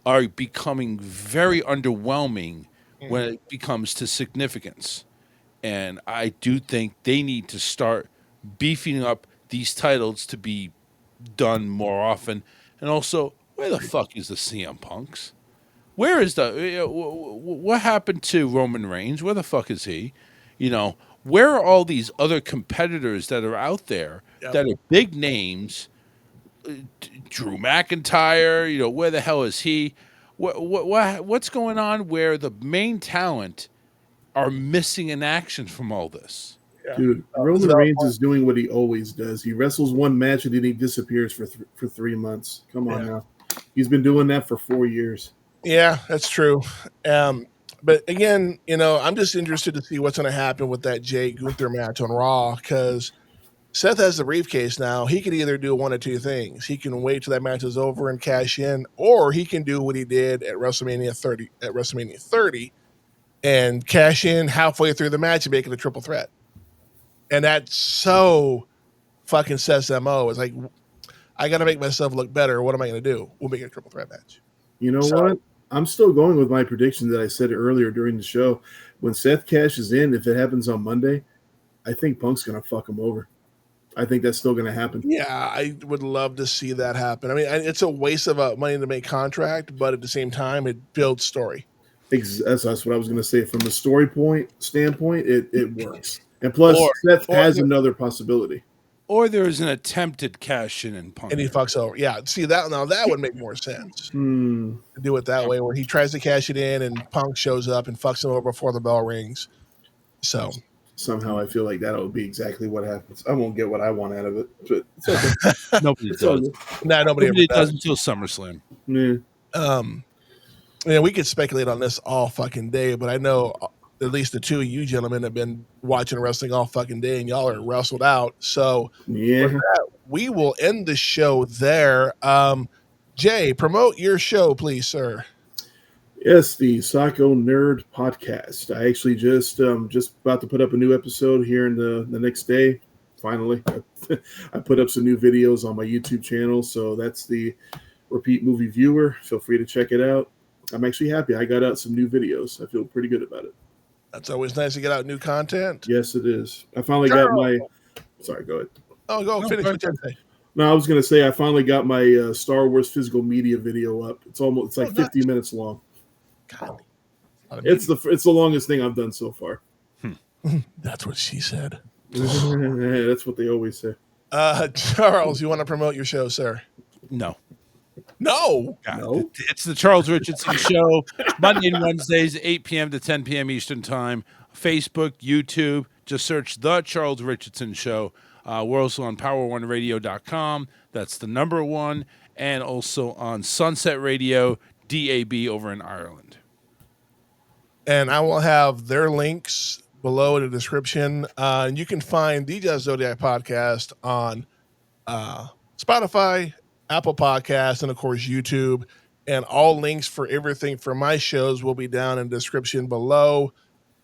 are becoming very underwhelming when it becomes to significance. And I do think they need to start beefing up these titles to be done more often. And also, where the fuck is the CM Punks? Where is what happened to Roman Reigns? Where the fuck is he? You know, where are all these other competitors that are out there that are big names? Drew McIntyre, you know, where the hell is he? What's going on where the main talent are missing in action from all this? Dude, Roman Reigns is doing what he always does. He wrestles one match and then he disappears for 3 months. Come on now. He's been doing that for 4 years. Yeah, that's true. But again, you know, I'm just interested to see what's going to happen with that Jay Gunther match on Raw, because Seth has the briefcase now. He can either do one of two things. He can wait till that match is over and cash in, or he can do what he did at WrestleMania 30 and cash in halfway through the match and make it a triple threat. And that's so fucking Seth's MO. It's like, I got to make myself look better. What am I going to do? We'll make it a triple threat match. You know what? I'm still going with my prediction that I said earlier during the show. When Seth cashes in, if it happens on Monday, I think Punk's going to fuck him over. I think that's still going to happen. Yeah, I would love to see that happen. I mean, it's a waste of money to make contract, but at the same time, it builds story. That's what I was going to say. From the story standpoint, it works. And plus, Seth has another possibility. Or there's an attempted cash in Punk. And he fucks over. Yeah, see, that would make more sense. To do it that way, where he tries to cash it in and Punk shows up and fucks him over before the bell rings. So somehow I feel like that'll be exactly what happens. I won't get what I want out of it, but it's okay. Nobody does. Nobody does until SummerSlam. Yeah. We could speculate on this all fucking day, but I know at least the two of you gentlemen have been watching wrestling all fucking day, and y'all are wrestled out. So with that, we will end the show there. Jay, promote your show, please, sir. Yes, the Socko Nerd Podcast. I actually just about to put up a new episode here in the next day. Finally, I put up some new videos on my YouTube channel, so that's the Repeat Movie Viewer. Feel free to check it out. I'm actually happy. I got out some new videos. I feel pretty good about it. That's always nice to get out new content. Yes, it is. I finally got my... Sorry, go ahead. Oh, go finish what you're saying. No, I was going to say I finally got my Star Wars physical media video up. It's like 50 minutes long. God. It's the longest thing I've done so far. That's what she said. That's what they always say. Charles, you want to promote your show, sir? No. No. It's the Charles Richardson Show, Monday and Wednesdays, 8 p.m. to 10 p.m. Eastern Time. Facebook, YouTube, just search The Charles Richardson Show. We're also on power1radio.com. That's the number one. And also on Sunset Radio, DAB over in Ireland. And I will have their links below in the description. And you can find DJ Zodiac Podcast on Spotify, Apple Podcasts, and of course YouTube. And all links for everything for my shows will be down in the description below.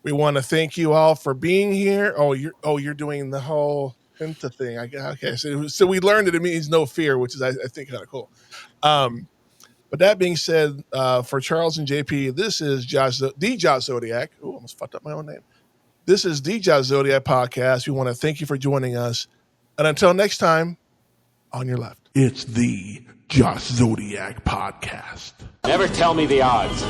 We want to thank you all for being here. You're doing the whole Penta thing. Okay, so we learned that it means no fear, which is I think kind of cool. But that being said, for Charles and JP, this is the Josh Zodiac. Oh, almost fucked up my own name. This is the Josh Zodiac Podcast. We want to thank you for joining us. And until next time, on your left. It's the Josh Zodiac Podcast. Never tell me the odds.